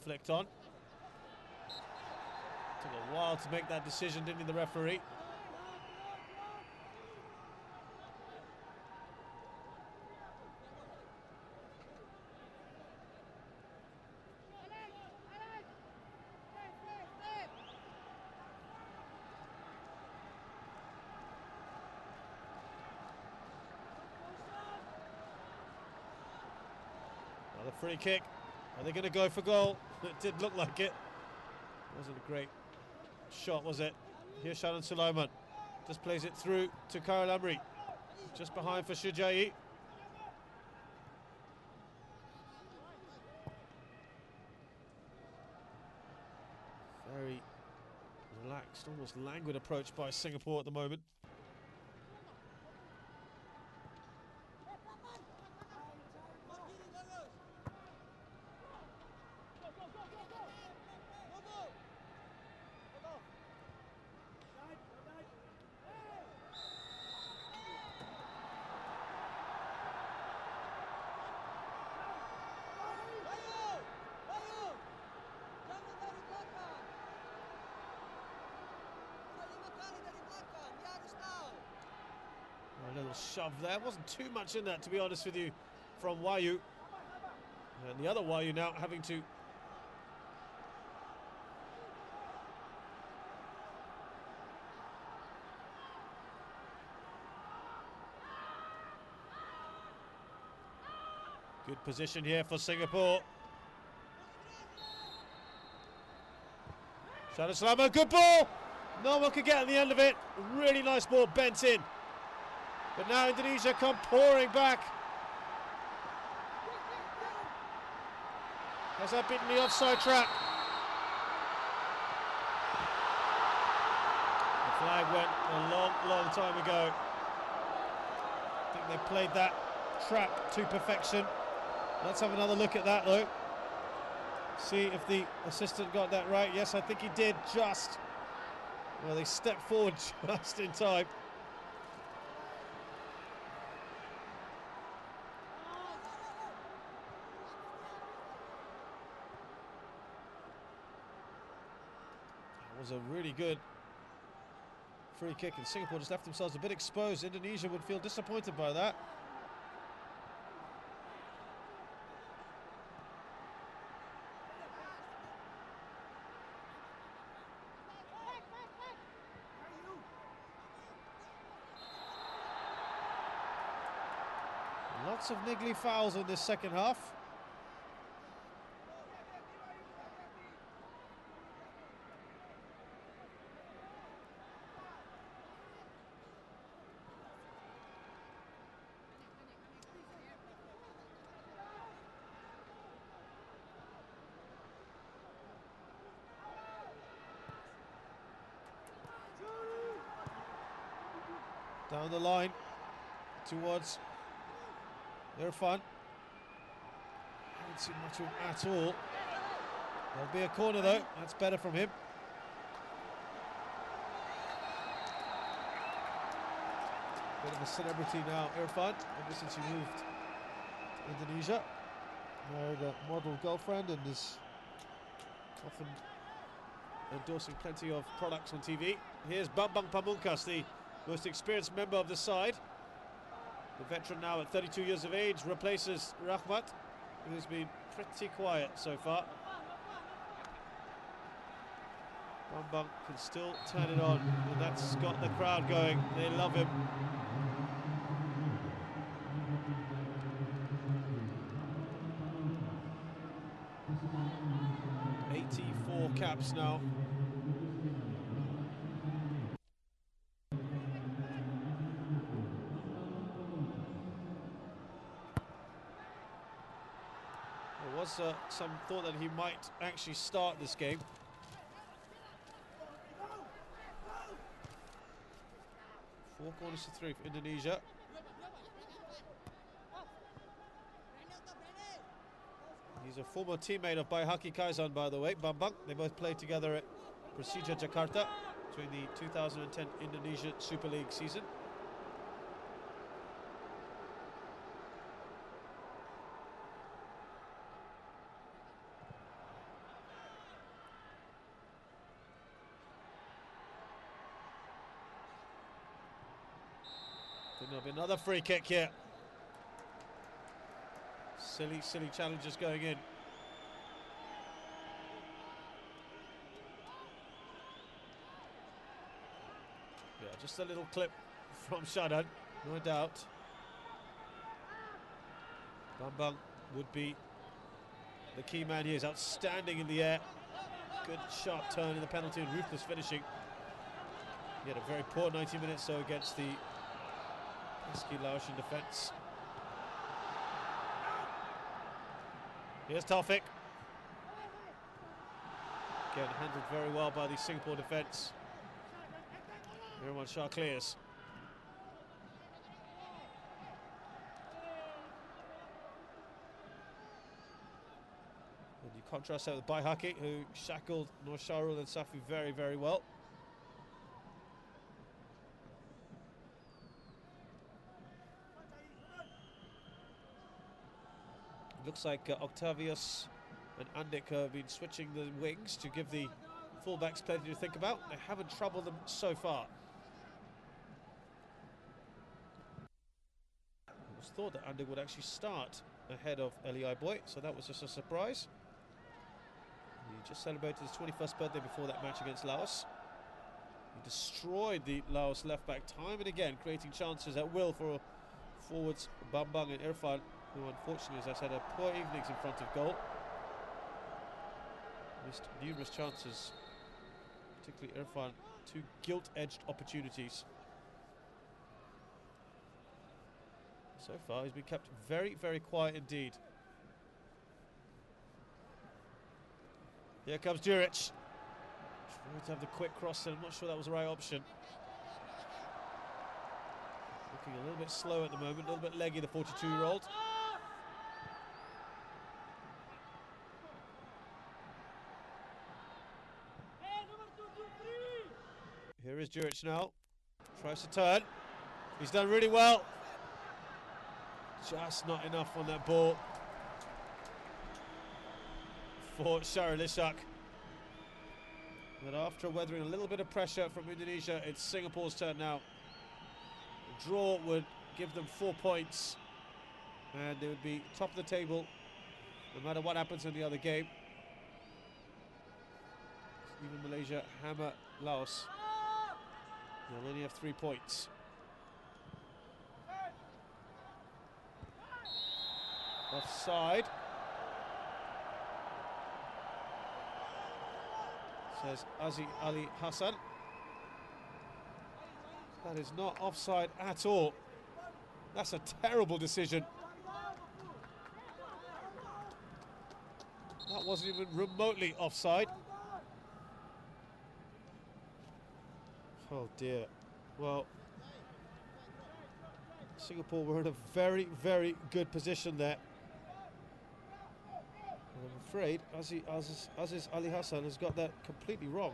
Flicked on. Took a while to make that decision, didn't he, the referee? Another free kick. Are they going to go for goal? It did look like it. Wasn't a great shot, was it? Here's Shannon Sulaiman. Just plays it through to Karel Amri. Just behind for Shujai. Very relaxed, almost languid approach by Singapore at the moment. A little shove there, wasn't too much in that, to be honest with you, from Wayu. And the other Wayu now having to Good position here for Singapore. Shadow Slammer, good ball! No one could get on the end of it. Really nice ball bent in. But now Indonesia come pouring back. Has that beaten the offside trap? The flag went a long, long time ago. I think they played that trap to perfection. Let's have another look at that though. See if the assistant got that right. Yes, I think he did just. Well, they stepped forward just in time. That was a really good free kick, and Singapore just left themselves a bit exposed. Indonesia would feel disappointed by that. Lots of niggly fouls in this second half. Down the line towards Irfan. Haven't seen much of him at all. There'll be a corner though. That's better from him. Bit of a celebrity now, Irfan, ever since he moved to Indonesia. Married a model girlfriend and is often endorsing plenty of products on TV. Here's Bambang Pamungkas, the most experienced member of the side. The veteran now at 32 years of age replaces Rahmat, who's been pretty quiet so far. Bambang can still turn it on, and that's got the crowd going. They love him. '84 caps now. There was some thought that he might actually start this game. Four corners to three for Indonesia. He's a former teammate of Baihaki Kaizan, by the way, Bambang. They both played together at Persija Jakarta during the 2010 Indonesia Super League season. There'll be another free kick here. Silly challenges going in. Yeah, just a little clip from Shadan, no doubt. Bambang would be the key man here. He's outstanding in the air. Good sharp turn in the penalty and ruthless finishing. He had a very poor 90 minutes so against the pesky Laotian defence. Here's Taufik. Again, handled very well by the Singapore defence. Irwan Shah clears. And you contrast that with Baihaki, who shackled Nur Shahrul and Safi very, very well. Looks like Octavius and Andik have been switching the wings to give the fullbacks plenty to think about. They haven't troubled them so far. It was thought that Andik would actually start ahead of Eli Boy, so that was just a surprise. He just celebrated his 21st birthday before that match against Laos. He destroyed the Laos left back time and again, creating chances at will for forwards Bambang and Irfan. who unfortunately, as I said, had poor evenings in front of goal. Missed numerous chances, particularly Irfan, 2 gilt-edged opportunities. So far, he's been kept very, very quiet indeed. Here comes Djuric. Trying to have the quick cross, and I'm not sure that was the right option. Looking a little bit slow at the moment, a little bit leggy, the 42-year-old. Here is Djuric now. Tries to turn. He's done really well. Just not enough on that ball for Sharilishak. But after weathering a little bit of pressure from Indonesia, it's Singapore's turn now. A draw would give them 4 points, and they would be top of the table no matter what happens in the other game. Even Malaysia hammer Laos, they'll only have 3 points. Offside, says Aziz Ali Hassan. That is not offside at all. That's a terrible decision. That wasn't even remotely offside. Oh dear. Well, Singapore were in a very, very good position there. And I'm afraid Aziz Ali Hassan has got that completely wrong.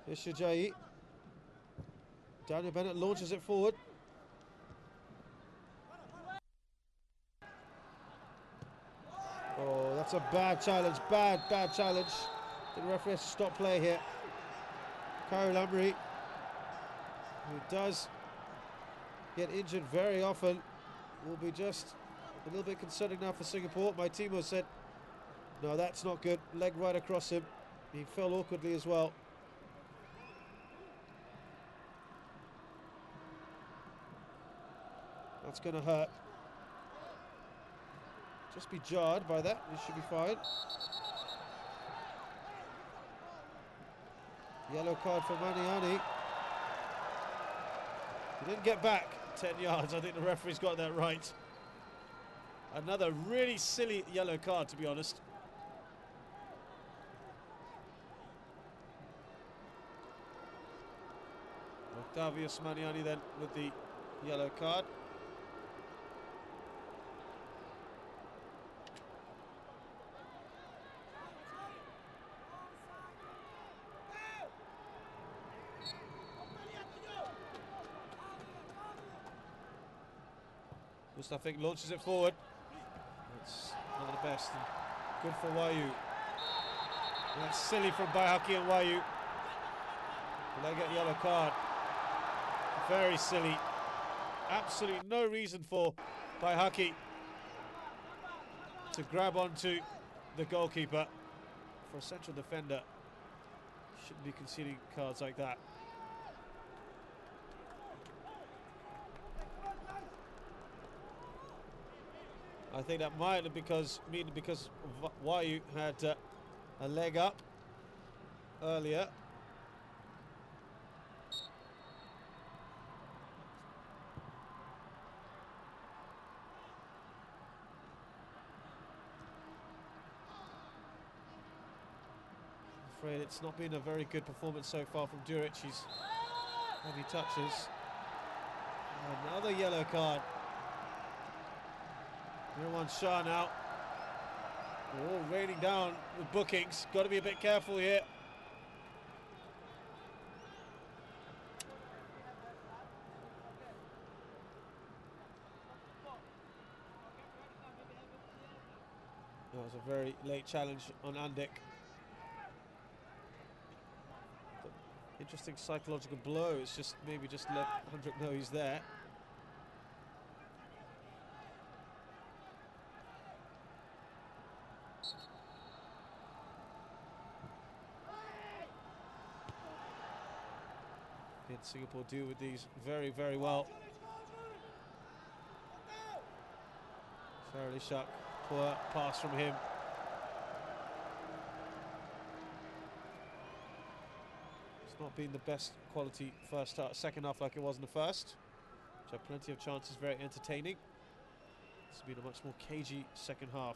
Here's Shajai. Daniel Bennett launches it forward. Oh, that's a bad challenge, bad challenge. The referee has to stop play here. Kyle Lamry, who does get injured very often, will be just a little bit concerning now for Singapore. My team said, no, that's not good. Leg right across him. He fell awkwardly as well. That's going to hurt. Just be jarred by that. He should be fine. Yellow card for Maniani. He didn't get back 10 yards. I think the referee's got that right. Another really silly yellow card, to be honest. Octavius Maniani then with the yellow card. Mustafik launches it forward. It's one of the best. Good for Wayu. That's silly from Baihaki and Wayu. Will they get yellow card? Very silly. Absolutely no reason for Baihaki to grab onto the goalkeeper. For a central defender, shouldn't be conceding cards like that. I think that might have because Wayu had a leg up earlier. I'm afraid it's not been a very good performance so far from Djuric. He's heavy touches. Another yellow card. Mirwan Shah now. We're all raining down with bookings. Got to be a bit careful here. That was a very late challenge on Andik. But interesting psychological blow. It's just maybe just let Hendrik know he's there. Did Singapore deal with these very, very well. Fairly Shak, poor pass from him. It's not been the best quality second half like it was in the first, which had plenty of chances, very entertaining. It's been a much more cagey second half.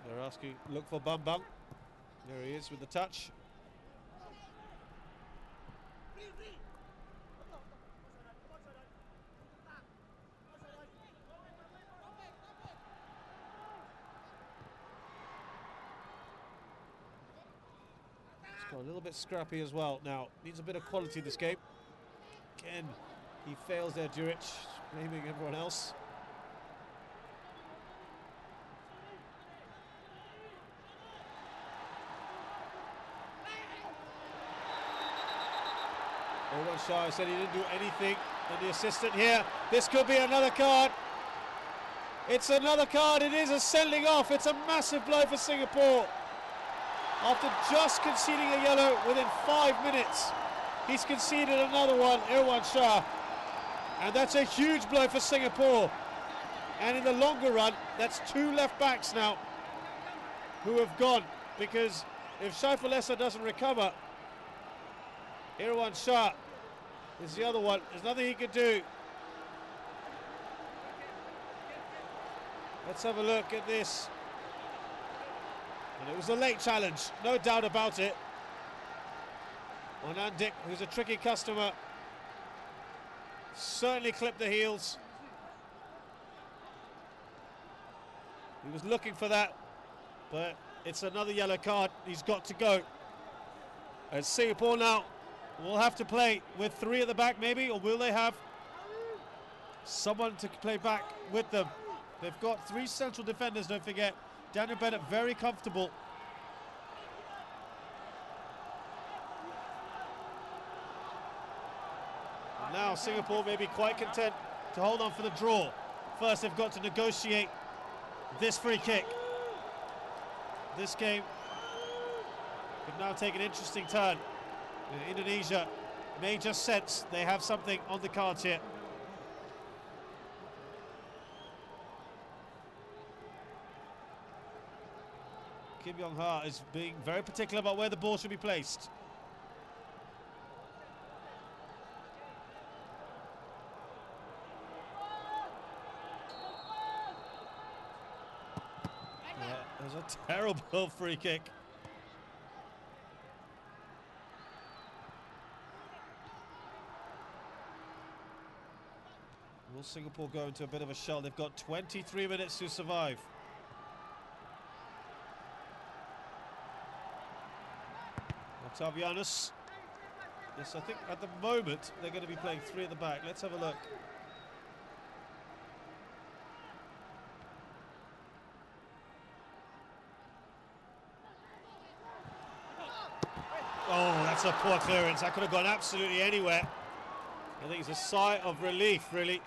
They're asking, look for Bambang. There he is with the touch. It's got a little bit scrappy as well now. Needs a bit of quality this game. Again, he fails there, Duric, blaming everyone else. Shah said he didn't do anything, and the assistant here, this could be another card. It's another card, it is a sending off. It's a massive blow for Singapore. After just conceding a yellow within 5 minutes, he's conceded another one, Irwan Shah. And that's a huge blow for Singapore. And in the longer run, that's 2 left backs now who have gone, because if Saiful Essa doesn't recover, Irwan Shah is the other one. There's nothing he could do. Let's have a look at this. And it was a late challenge, no doubt about it. Anandik, who's a tricky customer, certainly clipped the heels. He was looking for that, but it's another yellow card. He's got to go. And Singapore now will have to play with 3 at the back maybe, or will they have someone to play back with them? They've got 3 central defenders, don't forget. Daniel Bennett very comfortable. And now Singapore may be quite content to hold on for the draw. First they've got to negotiate this free kick. This game could now take an interesting turn. Indonesia may just sense they have something on the cards here. Kim Yong-ha is being very particular about where the ball should be placed. There's a terrible free kick. Will Singapore go into a bit of a shell? They've got 23 minutes to survive. Octavianus. Yes, I think at the moment they're going to be playing 3 at the back. Let's have a look. Oh, that's a poor clearance. That could have gone absolutely anywhere. I think it's a sigh of relief, really,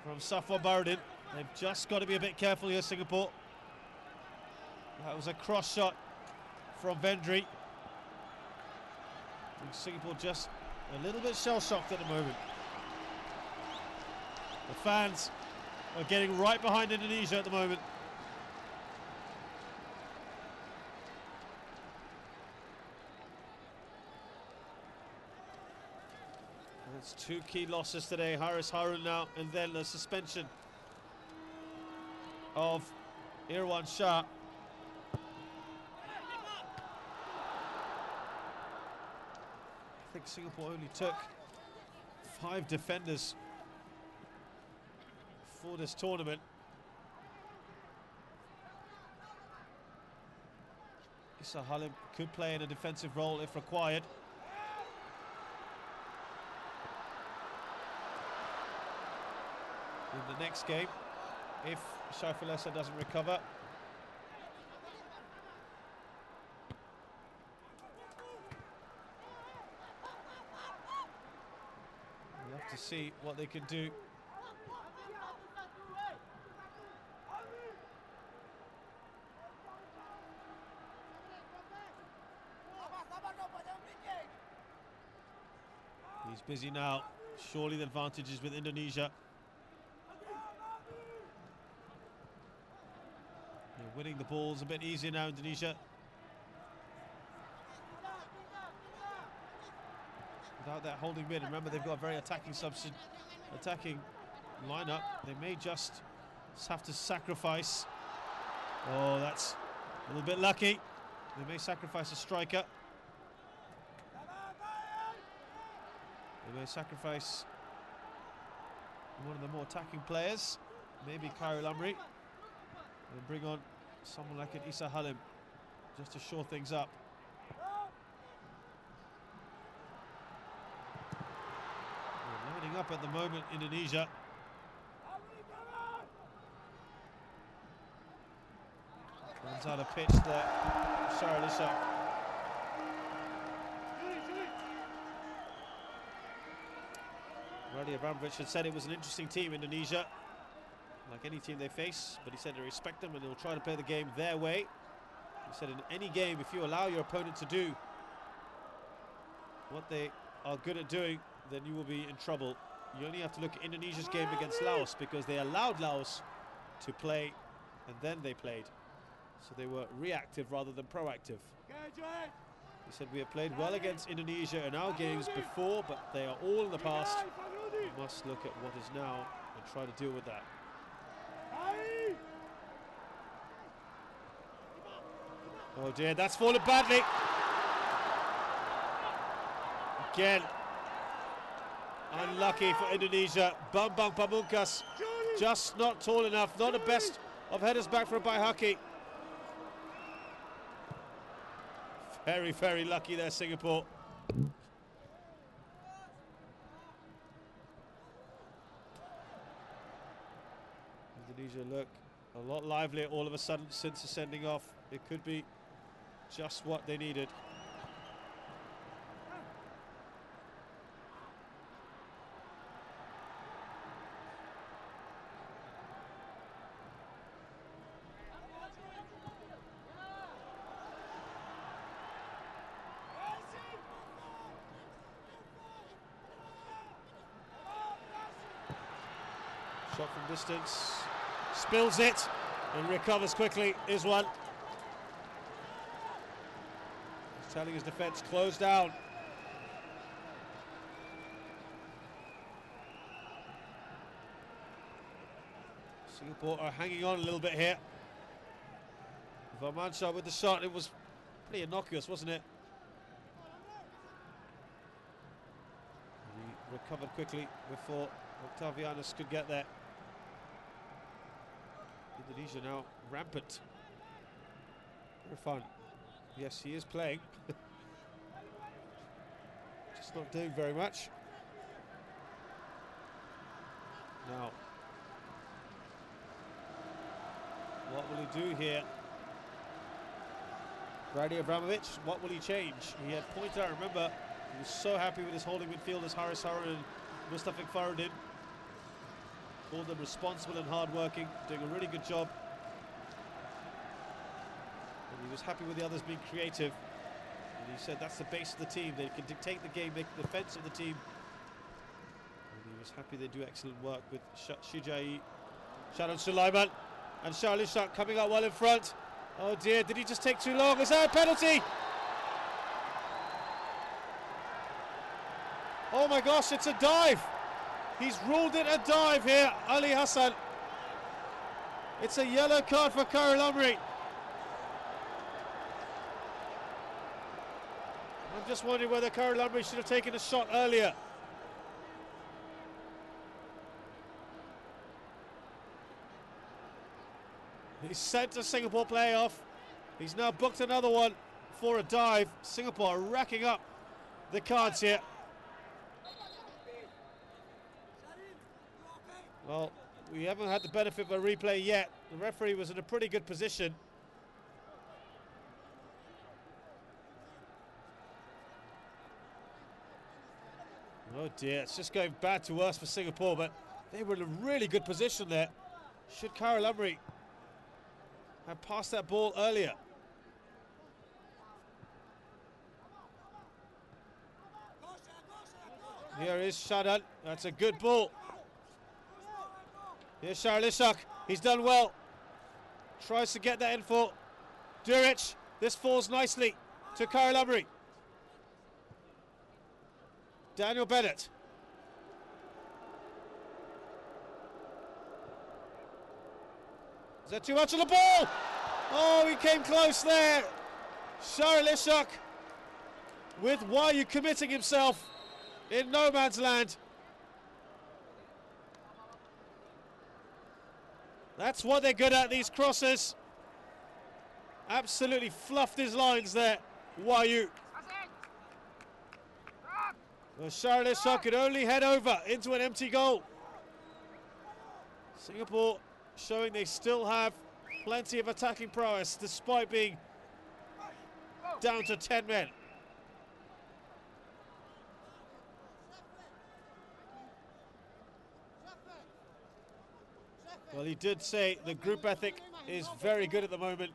from Safwan Baradin. They've just got to be a bit careful here, Singapore. That was a cross shot from Vendry. I think Singapore just a little bit shell-shocked at the moment. The fans are getting right behind Indonesia at the moment. That's 2 key losses today. Haris Harun now, and then the suspension of Irwan Shah. I think Singapore only took 5 defenders for this tournament. Issa Halim could play in a defensive role if required. In the next game, if Shaifulessa doesn't recover. We'll have to see what they can do. He's busy now. Surely the advantage is with Indonesia. They're winning the balls a bit easier now, Indonesia. Without that holding mid, remember they've got a very attacking lineup. They may just have to sacrifice. Oh, that's a little bit lucky. They may sacrifice a striker. They may sacrifice one of the more attacking players, maybe Khairul Amri, and bring on someone like an Issa Halim just to shore things up. They're lining up at the moment, Indonesia. Runs out of pitch there, Shahrul Ishaq. Radi Abramovich had said it was an interesting team, Indonesia, like any team they face, but he said to respect them and they'll try to play the game their way. He said in any game, if you allow your opponent to do what they are good at doing, then you will be in trouble. You only have to look at Indonesia's game against Laos, because they allowed Laos to play and then they played. So they were reactive rather than proactive. He said we have played well against Indonesia in our games before, but they are all in the past. We must look at what is now and try to deal with that. Oh dear, that's fallen badly. Again, unlucky for Indonesia. Bambang Pamungkas just not tall enough, not the best of headers back for a Baihaki. Very, very lucky there, Singapore. Indonesia look a lot livelier all of a sudden since the sending off. It could be just what they needed. Shot from distance, spills it and recovers quickly, is one. He's telling his defence, close down. Singapore are hanging on a little bit here. Vermanshah with the shot, it was pretty innocuous, wasn't it? He recovered quickly before Octavianus could get there. Indonesia now rampant. Irfan, yes, he is playing. Just not doing very much. Now, what will he do here? Radi Abramovich, what will he change? He had pointed out, remember, he was so happy with his holding midfielders, Haris Harun and Mustafiq Faruddin. Called them responsible and hard-working, doing a really good job. And he was happy with the others being creative. And he said that's the base of the team. They can dictate the game, make the defence of the team. And he was happy they do excellent work with Shijai, Sharon Sulaiman, and Shahrul Ishaq coming out well in front. Oh dear, did he just take too long? Is that a penalty? Oh my gosh, it's a dive. He's ruled it a dive here, Ali Hassan. It's a yellow card for Khairul Amri. I'm just wondering whether Khairul Amri should have taken a shot earlier. He's sent a Singapore playoff. He's now booked another one. for a dive. Singapore are racking up the cards here. Well, we haven't had the benefit of a replay yet. The referee was in a pretty good position. Oh dear, it's just going bad to worse for Singapore, but they were in a really good position there. Should Kyle Lumley have passed that ball earlier? Here is Shadan. That's a good ball. Here's Sharlishak. He's done well. Tries to get that in for Duric. This falls nicely to Kyle Lumley. Daniel Bennett. Is that too much on the ball? Oh, he came close there. Sharlishak with Wayu committing himself in no man's land. That's what they're good at, these crosses. Absolutely fluffed his lines there, Wayu. Well, Sharlishak could only head over into an empty goal. Singapore showing they still have plenty of attacking prowess despite being down to 10 men. Well, he did say the group ethic is very good at the moment.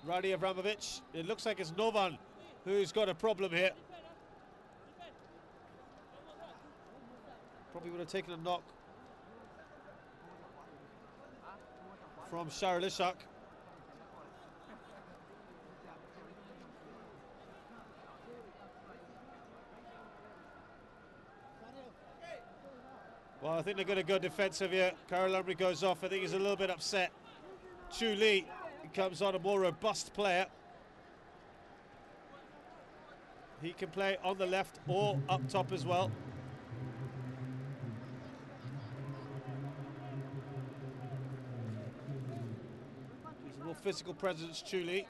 Radi Avramovic, it looks like it's Novan who's got a problem here. Probably would have taken a knock from Sharlishak. Well, I think they're going to go defensive here. Kyle Lumley goes off. I think he's a little bit upset. Chu Lee comes on, a more robust player. He can play on the left or up top as well. He's a more physical presence, Chu Lee.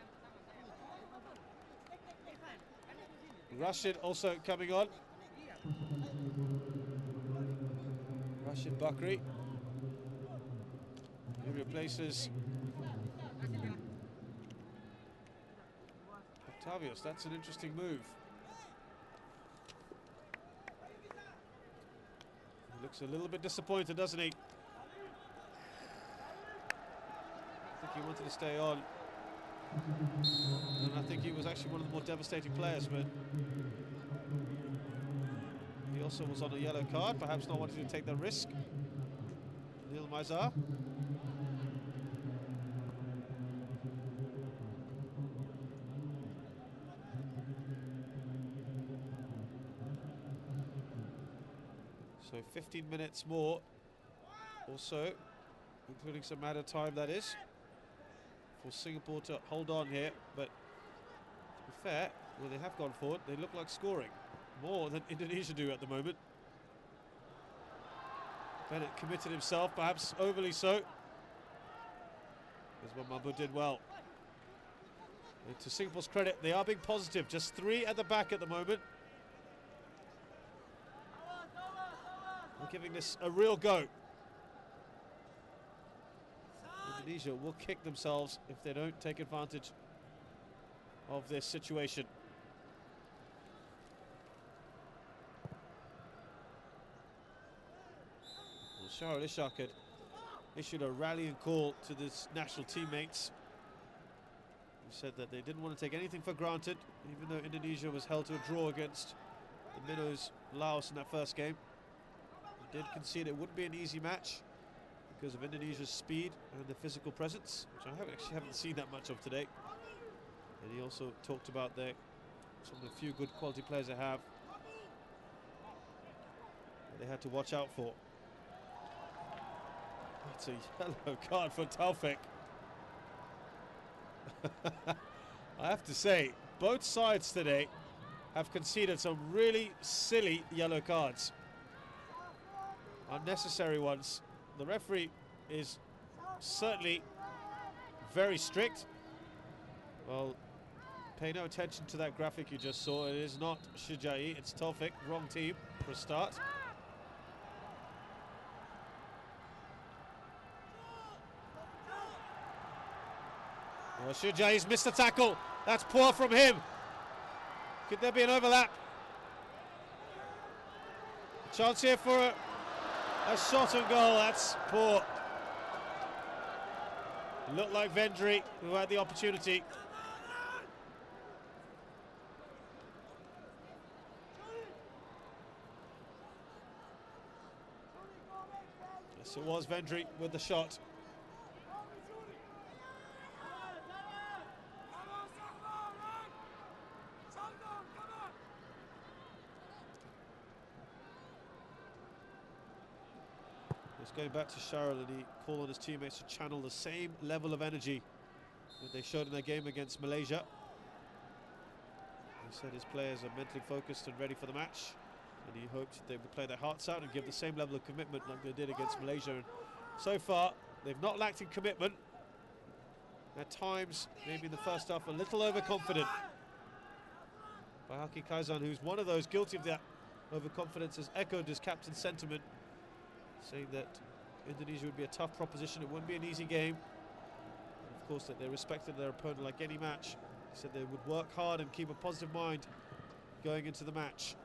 Rashid also coming on. Rashid Bakri. He replaces Octavius. That's an interesting move. He looks a little bit disappointed, doesn't he? I think he wanted to stay on. And I think he was actually one of the more devastating players, but he also was on a yellow card, perhaps not wanting to take the risk. Neil Maizar. So 15 minutes more, also, including some added time, that is, for Singapore to hold on here. But to be fair, when they have gone forward, they look like scoring more than Indonesia do at the moment. Bennett committed himself, perhaps overly so, because Mambu did well. And to Singapore's credit, they are being positive, just 3 at the back at the moment. We're giving this a real go. Indonesia will kick themselves if they don't take advantage of this situation. Well, Sharlishak had issued a rallying call to his national teammates. He said that they didn't want to take anything for granted, even though Indonesia was held to a draw against the Minnows Laos in that first game. He did concede it wouldn't be an easy match because of Indonesia's speed and the physical presence, which I actually haven't seen that much of today. And he also talked about some of the few good quality players they have that they had to watch out for. That's a yellow card for Taufik. I have to say, both sides today have conceded some really silly yellow cards. Unnecessary ones. The referee is certainly very strict, Well, pay no attention to that graphic you just saw. It is not Shujai, it's Tawfiq. Wrong team for a start. Well, Shujai's missed the tackle. That's poor from him. Could there be an overlap? A chance here for a shot on goal. That's poor. It looked like Vendry who had the opportunity. Yes, it was Vendry with the shot. Going back to Sharrell, and he called on his teammates to channel the same level of energy that they showed in their game against Malaysia. He said his players are mentally focused and ready for the match, and he hoped they would play their hearts out and give the same level of commitment like they did against Malaysia. And so far, they've not lacked in commitment. At times, maybe in the first half, a little overconfident by Haki Kaizan, who's one of those guilty of that overconfidence, has echoed his captain's sentiment, saying that Indonesia would be a tough proposition, it wouldn't be an easy game, and of course that they respected their opponent like any match. He said they would work hard and keep a positive mind going into the match.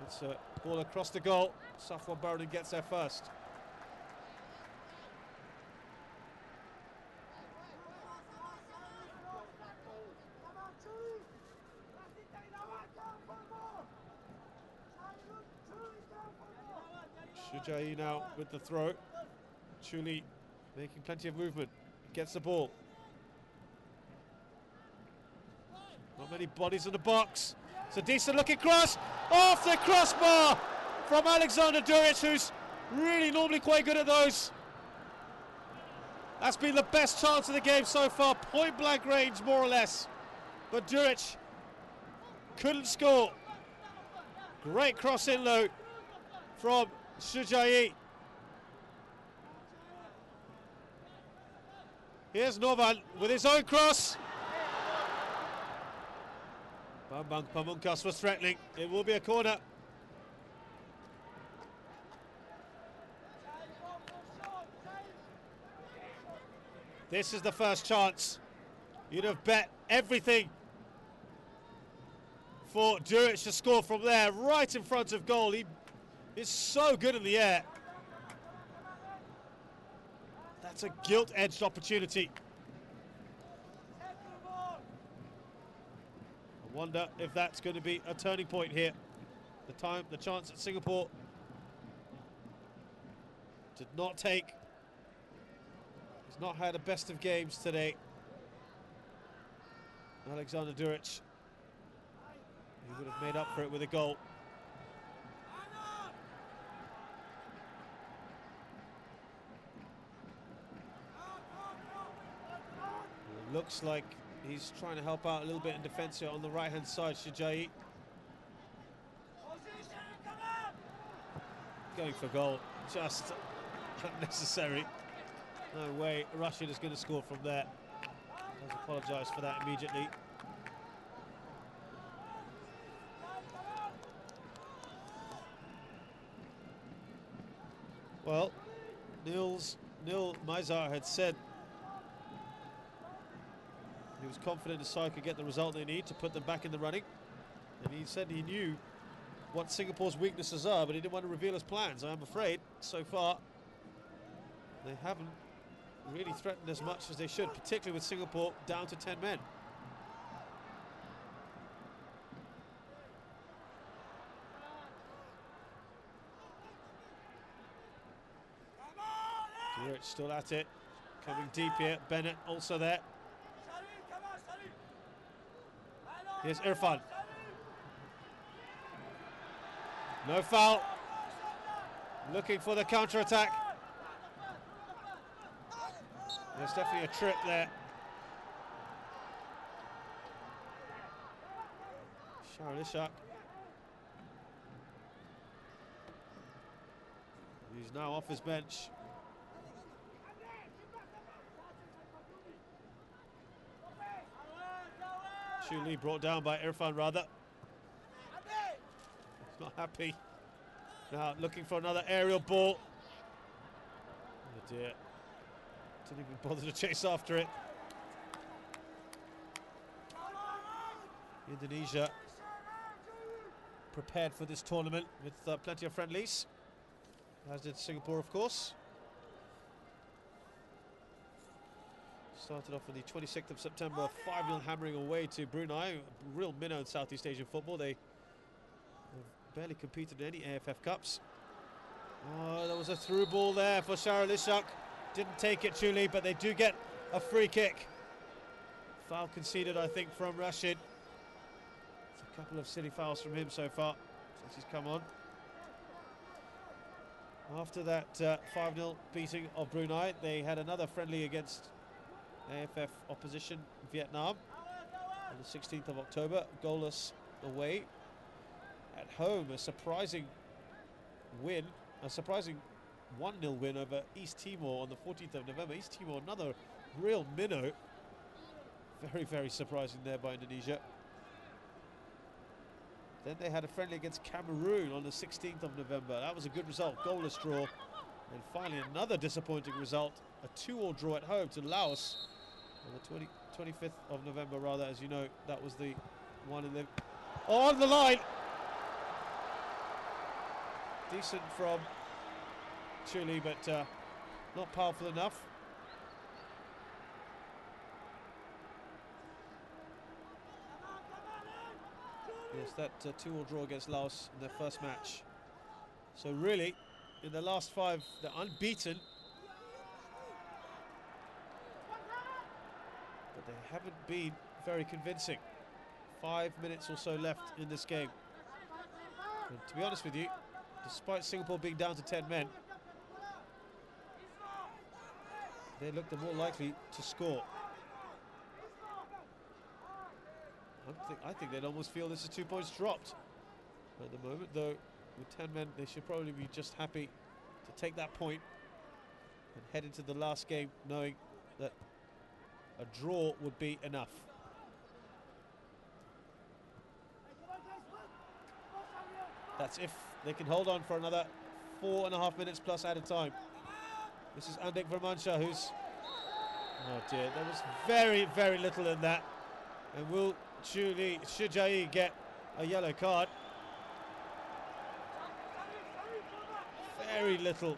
It's a ball across the goal. Safwan Baradin gets there first. Shujai now with the throw. Chuli making plenty of movement. Gets the ball. Not many bodies in the box. It's a decent looking cross. Off the crossbar from Alexander Duric, who's really normally quite good at those. That's been the best chance of the game so far. Point blank range, more or less. But Duric couldn't score. Great cross in low from Shujai. Here's Novan with his own cross. Bambang Pamungkas was threatening. It will be a corner. This is the first chance. You'd have bet everything for Duric to score from there, right in front of goal. He is so good in the air. That's a gilt-edged opportunity. I wonder if that's going to be a turning point here. The chance that Singapore did not take. He's not had a best of games today. Alexander Duric. He would have made up for it with a goal. It looks like he's trying to help out a little bit in defence here on the right-hand side, Shujai. Going for goal, just unnecessary. No way Rashid is going to score from there. Does apologise for that immediately. Well, Neil Mizar had said he was confident his side could get the result they need to put them back in the running. And he said he knew what Singapore's weaknesses are, but he didn't want to reveal his plans. I'm afraid, so far, they haven't really threatened as much as they should, particularly with Singapore down to 10 men. Duric still at it, coming deep here. Bennett also there. Here's Irfan. No foul. Looking for the counter-attack. There's definitely a trip there. Sharrell Ishak. He's now off his bench. Chu Lee brought down by Irfan rather. He's not happy. Now looking for another aerial ball. Oh dear. Didn't even bother to chase after it. Indonesia prepared for this tournament with plenty of friendlies, as did Singapore, of course. Started off on the 26th of September, 5-0 hammering away to Brunei, a real minnow in Southeast Asian football. They have barely competed in any AFF Cups. Oh, there was a through ball there for Shahril Ishak. Didn't take it, Chu Lee, but they do get a free kick. Foul conceded, I think, from Rashid. It's a couple of silly fouls from him so far since he's come on. After that 5-0 beating of Brunei, they had another friendly against AFF opposition Vietnam on the 16th of October, goalless away. At home, a surprising win, a surprising 1-0 win over East Timor on the 14th of November. East Timor, another real minnow. Very, very surprising there by Indonesia. Then they had a friendly against Cameroon on the 16th of November. That was a good result, goalless draw. And finally another disappointing result, a 2-2 draw at home to Laos on the 25th of November, rather. As you know, that was the one in the... Oh, on the line! Decent from Chu Lee, but not powerful enough. Yes, that 2-2 draw against Laos in their first match. So really, in the last 5, they're unbeaten. But they haven't been very convincing. 5 minutes or so left in this game. And to be honest with you, despite Singapore being down to 10 men, they look the more likely to score. I think they'd almost feel this is 2 points dropped at the moment, though with 10 men they should probably be just happy to take that point and head into the last game knowing that a draw would be enough. That's if they can hold on for another 4.5 minutes plus added time. This is Andik Vermansyah, who's... Oh dear, there was very, very little in that. And will Chu Lee Shijai get a yellow card? Very little.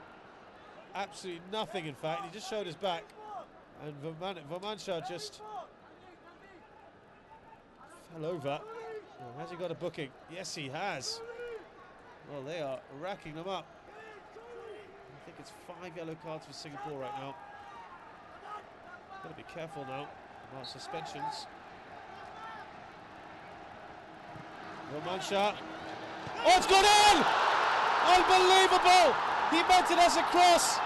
Absolutely nothing, in fact. He just showed his back. And Vermansyah just fell over. Oh, has he got a booking? Yes, he has. Well, they are racking them up. I think it's 5 yellow cards for Singapore right now. Got to be careful now about suspensions. Vermansyah. Oh, it's gone in! Unbelievable! He meant it as a cross.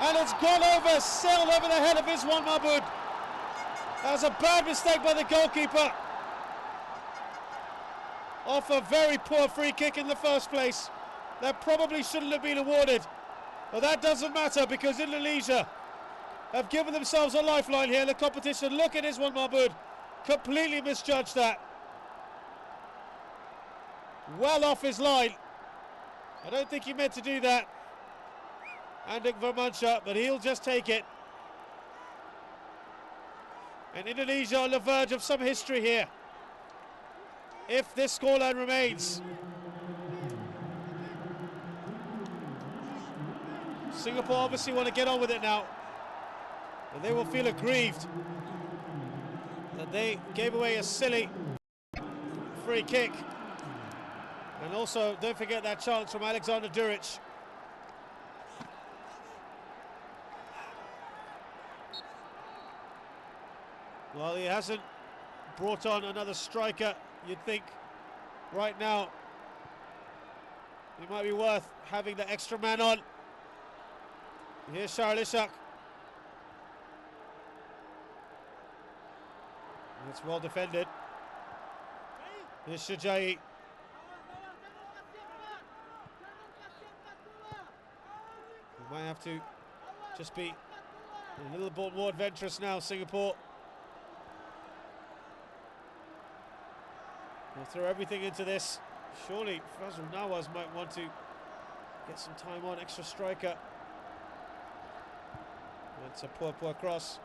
And it's gone over, sailed over the head of Iswan Mahmud. That was a bad mistake by the goalkeeper. Off a very poor free kick in the first place. That probably shouldn't have been awarded. But that doesn't matter because Indonesia have given themselves a lifeline here in the competition. Look at Iswan Mahmud. Completely misjudged that. Well off his line. I don't think he meant to do that. Andik Vermansyah, but he'll just take it. And Indonesia on the verge of some history here, if this scoreline remains. Singapore obviously want to get on with it now, and they will feel aggrieved that they gave away a silly free kick. And also, don't forget that chance from Alexander Duric. Well, he hasn't brought on another striker. You'd think right now it might be worth having the extra man on. Here's Shahril Ishak. It's well defended. Here's Shijai. We might have to just be a little bit more adventurous now, Singapore. We'll throw everything into this. Surely Fazal Nawaz might want to get some time on, extra striker. It's a poor cross.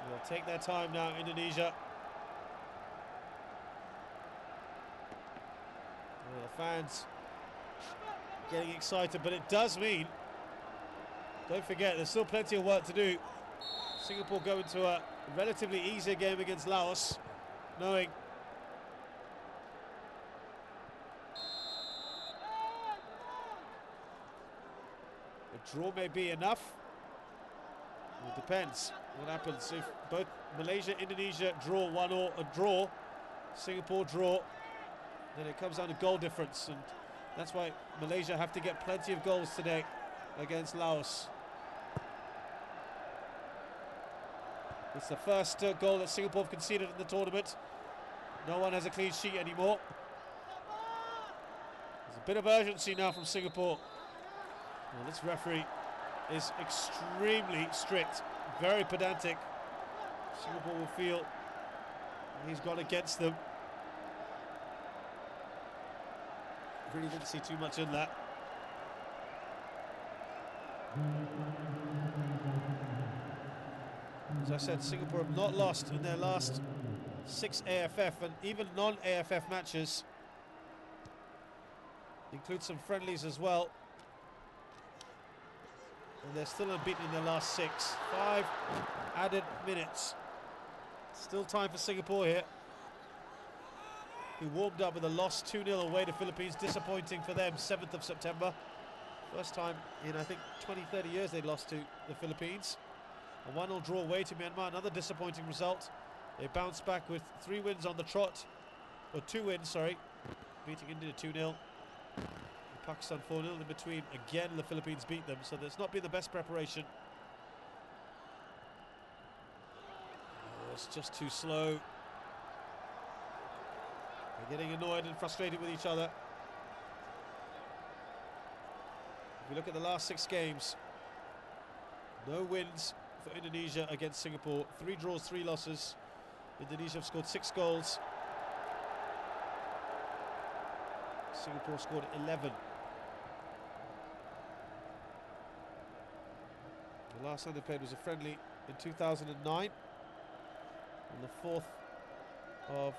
They'll take their time now, Indonesia. Well, the fans getting excited, but it does mean, don't forget, there's still plenty of work to do. Singapore go into a relatively easier game against Laos, knowing a draw may be enough. It depends what happens. If both Malaysia, Indonesia draw 1-1, a draw, Singapore draw, then it comes down to goal difference, and that's why Malaysia have to get plenty of goals today against Laos. It's the first goal that Singapore have conceded in the tournament. No one has a clean sheet anymore. There's a bit of urgency now from Singapore. Well, this referee is extremely strict, very pedantic. Singapore will feel he's gone against them. Really didn't see too much in that. As I said, Singapore have not lost in their last 6 AFF and even non-AFF matches. Include some friendlies as well. And they're still unbeaten in their last 6. 5 added minutes. Still time for Singapore here, who warmed up with a loss 2-0 away to Philippines. Disappointing for them, 7th of September. First time in, I think, 20-30 years they lost to the Philippines. A 1-0 draw away to Myanmar, another disappointing result. They bounced back with 3 wins on the trot, or 2 wins, sorry, beating India 2-0. Pakistan 4-0 in between. Again, the Philippines beat them, so there's not been the best preparation. Oh, it's just too slow. They're getting annoyed and frustrated with each other. If you look at the last 6 games, no wins for Indonesia against Singapore. 3 draws, 3 losses. Indonesia have scored 6 goals. Singapore scored 11. The last time they played was a friendly in 2009 on the 4th of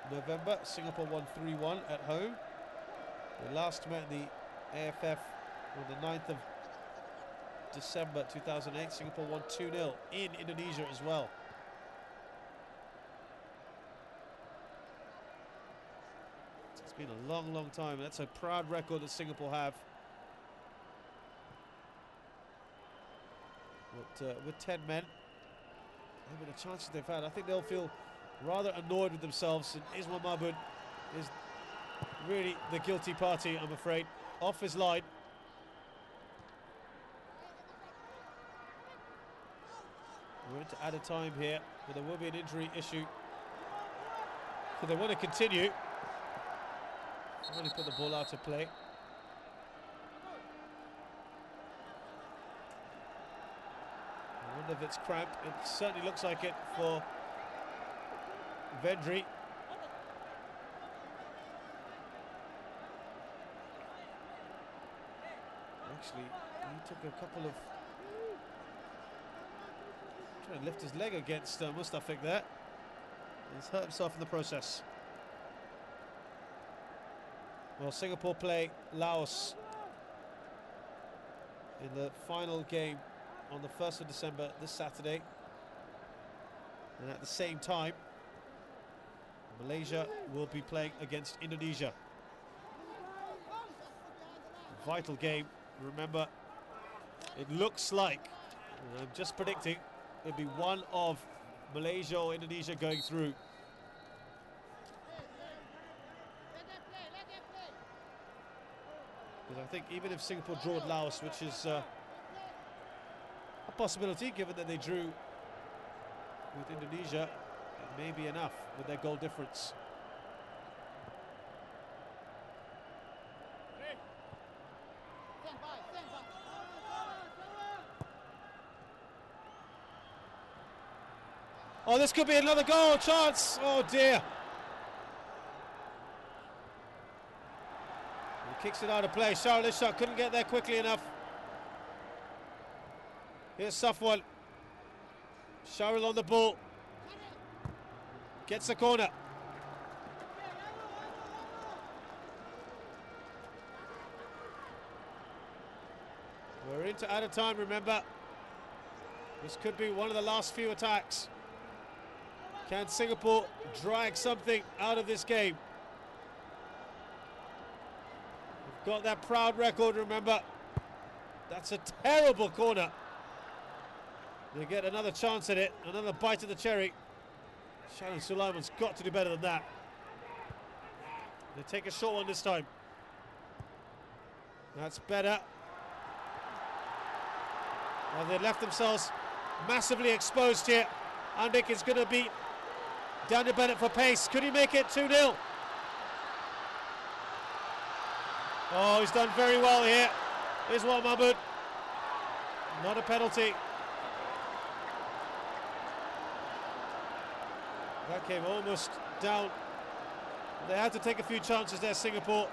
November. Singapore won 3-1 at home. They last met the AFF on the 9th of December 2008. Singapore won 2-0 in Indonesia as well. It's been a long time. That's a proud record that Singapore have. But with 10 men, having the chances they've had, I think they'll feel rather annoyed with themselves. And Ismail Mahmoud is really the guilty party, I'm afraid. Off his line. We're into added time here, but there will be an injury issue. So they want to continue. Finally put the ball out of play. I wonder if it's cramp. It certainly looks like it for Vendry. Actually, he took a couple of... trying to lift his leg against Mustafik there. He's hurt himself in the process. Well, Singapore play Laos in the final game on the 1st of December, this Saturday. And at the same time, Malaysia will be playing against Indonesia. Vital game. Remember, it looks like, and I'm just predicting, it'll be one of Malaysia or Indonesia going through. Because I think even if Singapore draw at Laos, which is a possibility given that they drew with Indonesia, it may be enough with their goal difference. Oh, this could be another goal chance. Oh dear. He kicks it out of play. Charles shot couldn't get there quickly enough. Here's Safwan. Charles on the ball. Gets the corner. We're into added time, remember. This could be one of the last few attacks. Can Singapore drag something out of this game? We've got that proud record, remember. That's a terrible corner. They get another chance at it, another bite of the cherry. Shannon Sulaiman's got to do better than that. They take a short one this time. That's better. Well, they left themselves massively exposed here. Andik is going to beat Daniel Bennett for pace. Could he make it 2-0? Oh, he's done very well here. Here's one, Mahmoud. Not a penalty. That came almost down. They had to take a few chances there, Singapore.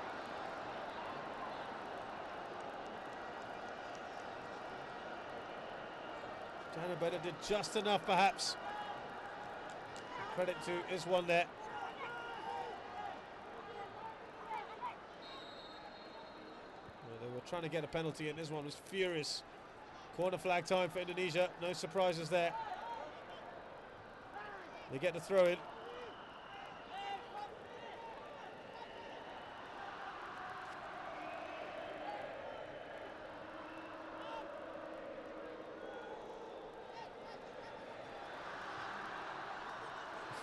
Daniel Bennett did just enough, perhaps. Credit to Iswan there. Well, they were trying to get a penalty, and Iswan was furious. Corner flag time for Indonesia. No surprises there. They get the throw in.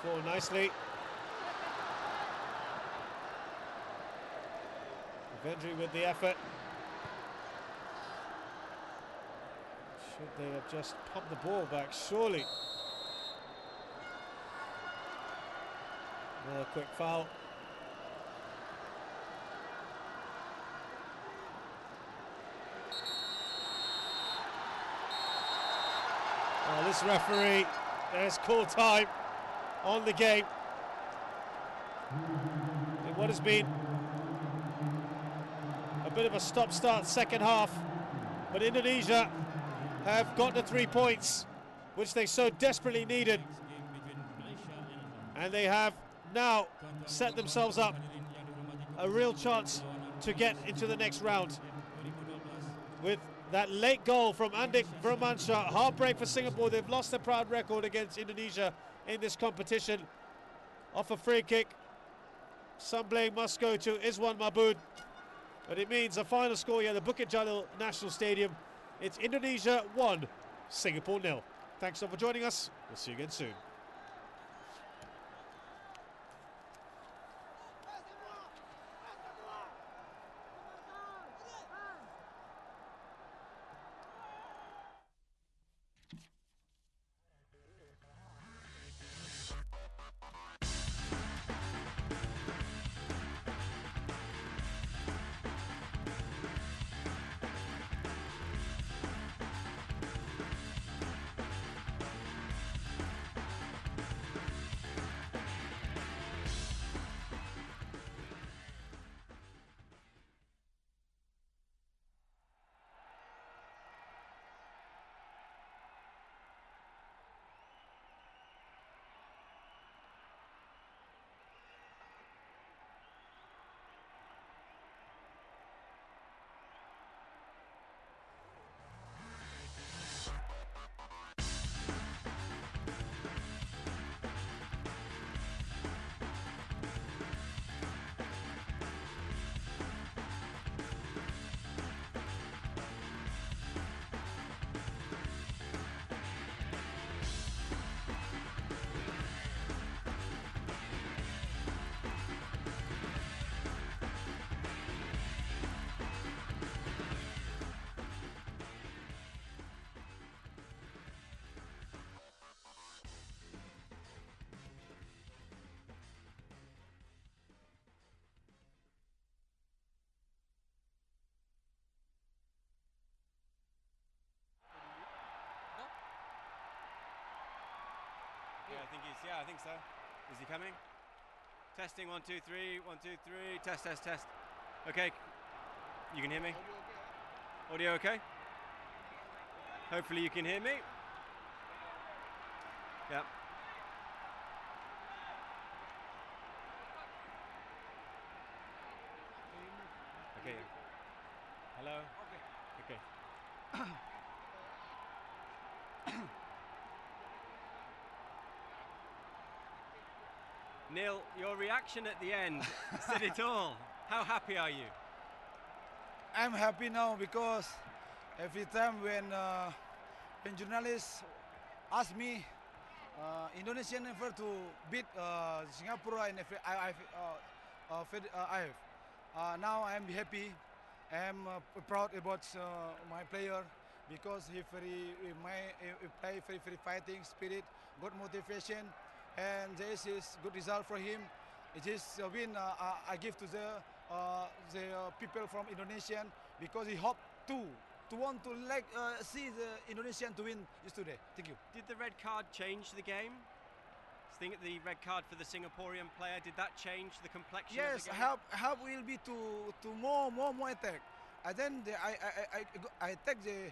Forward nicely. Vendry with the effort. Should they have just pumped the ball back? Surely. Another quick foul. Oh, this referee has called time on the game in what has been a bit of a stop-start second half, but Indonesia have got the 3 points which they so desperately needed, and they have now set themselves up a real chance to get into the next round with that late goal from Andik Vermansyah. Heartbreak for Singapore. They've lost their proud record against Indonesia in this competition. Off a free kick. Some blame must go to Iswan Mahmoud, but it means a final score here at the Bukit Jalil National Stadium. It's Indonesia 1, Singapore 0. Thanks all for joining us. We'll see you again soon. think he's, yeah, I think so. Is he coming? Testing, 1, 2, 3, 1, 2, 3, test, test, test. Okay, you can hear me? Audio okay? Hopefully you can hear me. Yep. Okay. Hello? Okay. Neil, your reaction at the end said it all. How happy are you? I'm happy now because every time when journalists ask me, Indonesia never to beat Singapore in IF. Now I'm happy. I'm proud about my player because he play very fighting spirit, good motivation, and this is good result for him. It is a win I give to the people from Indonesian because he hope to want to see the Indonesian to win yesterday. Thank you. Did the red card change the game? Think the red card for the Singaporean player, did that change the complexion of the game? Yes, help will be to more attack. And then I take the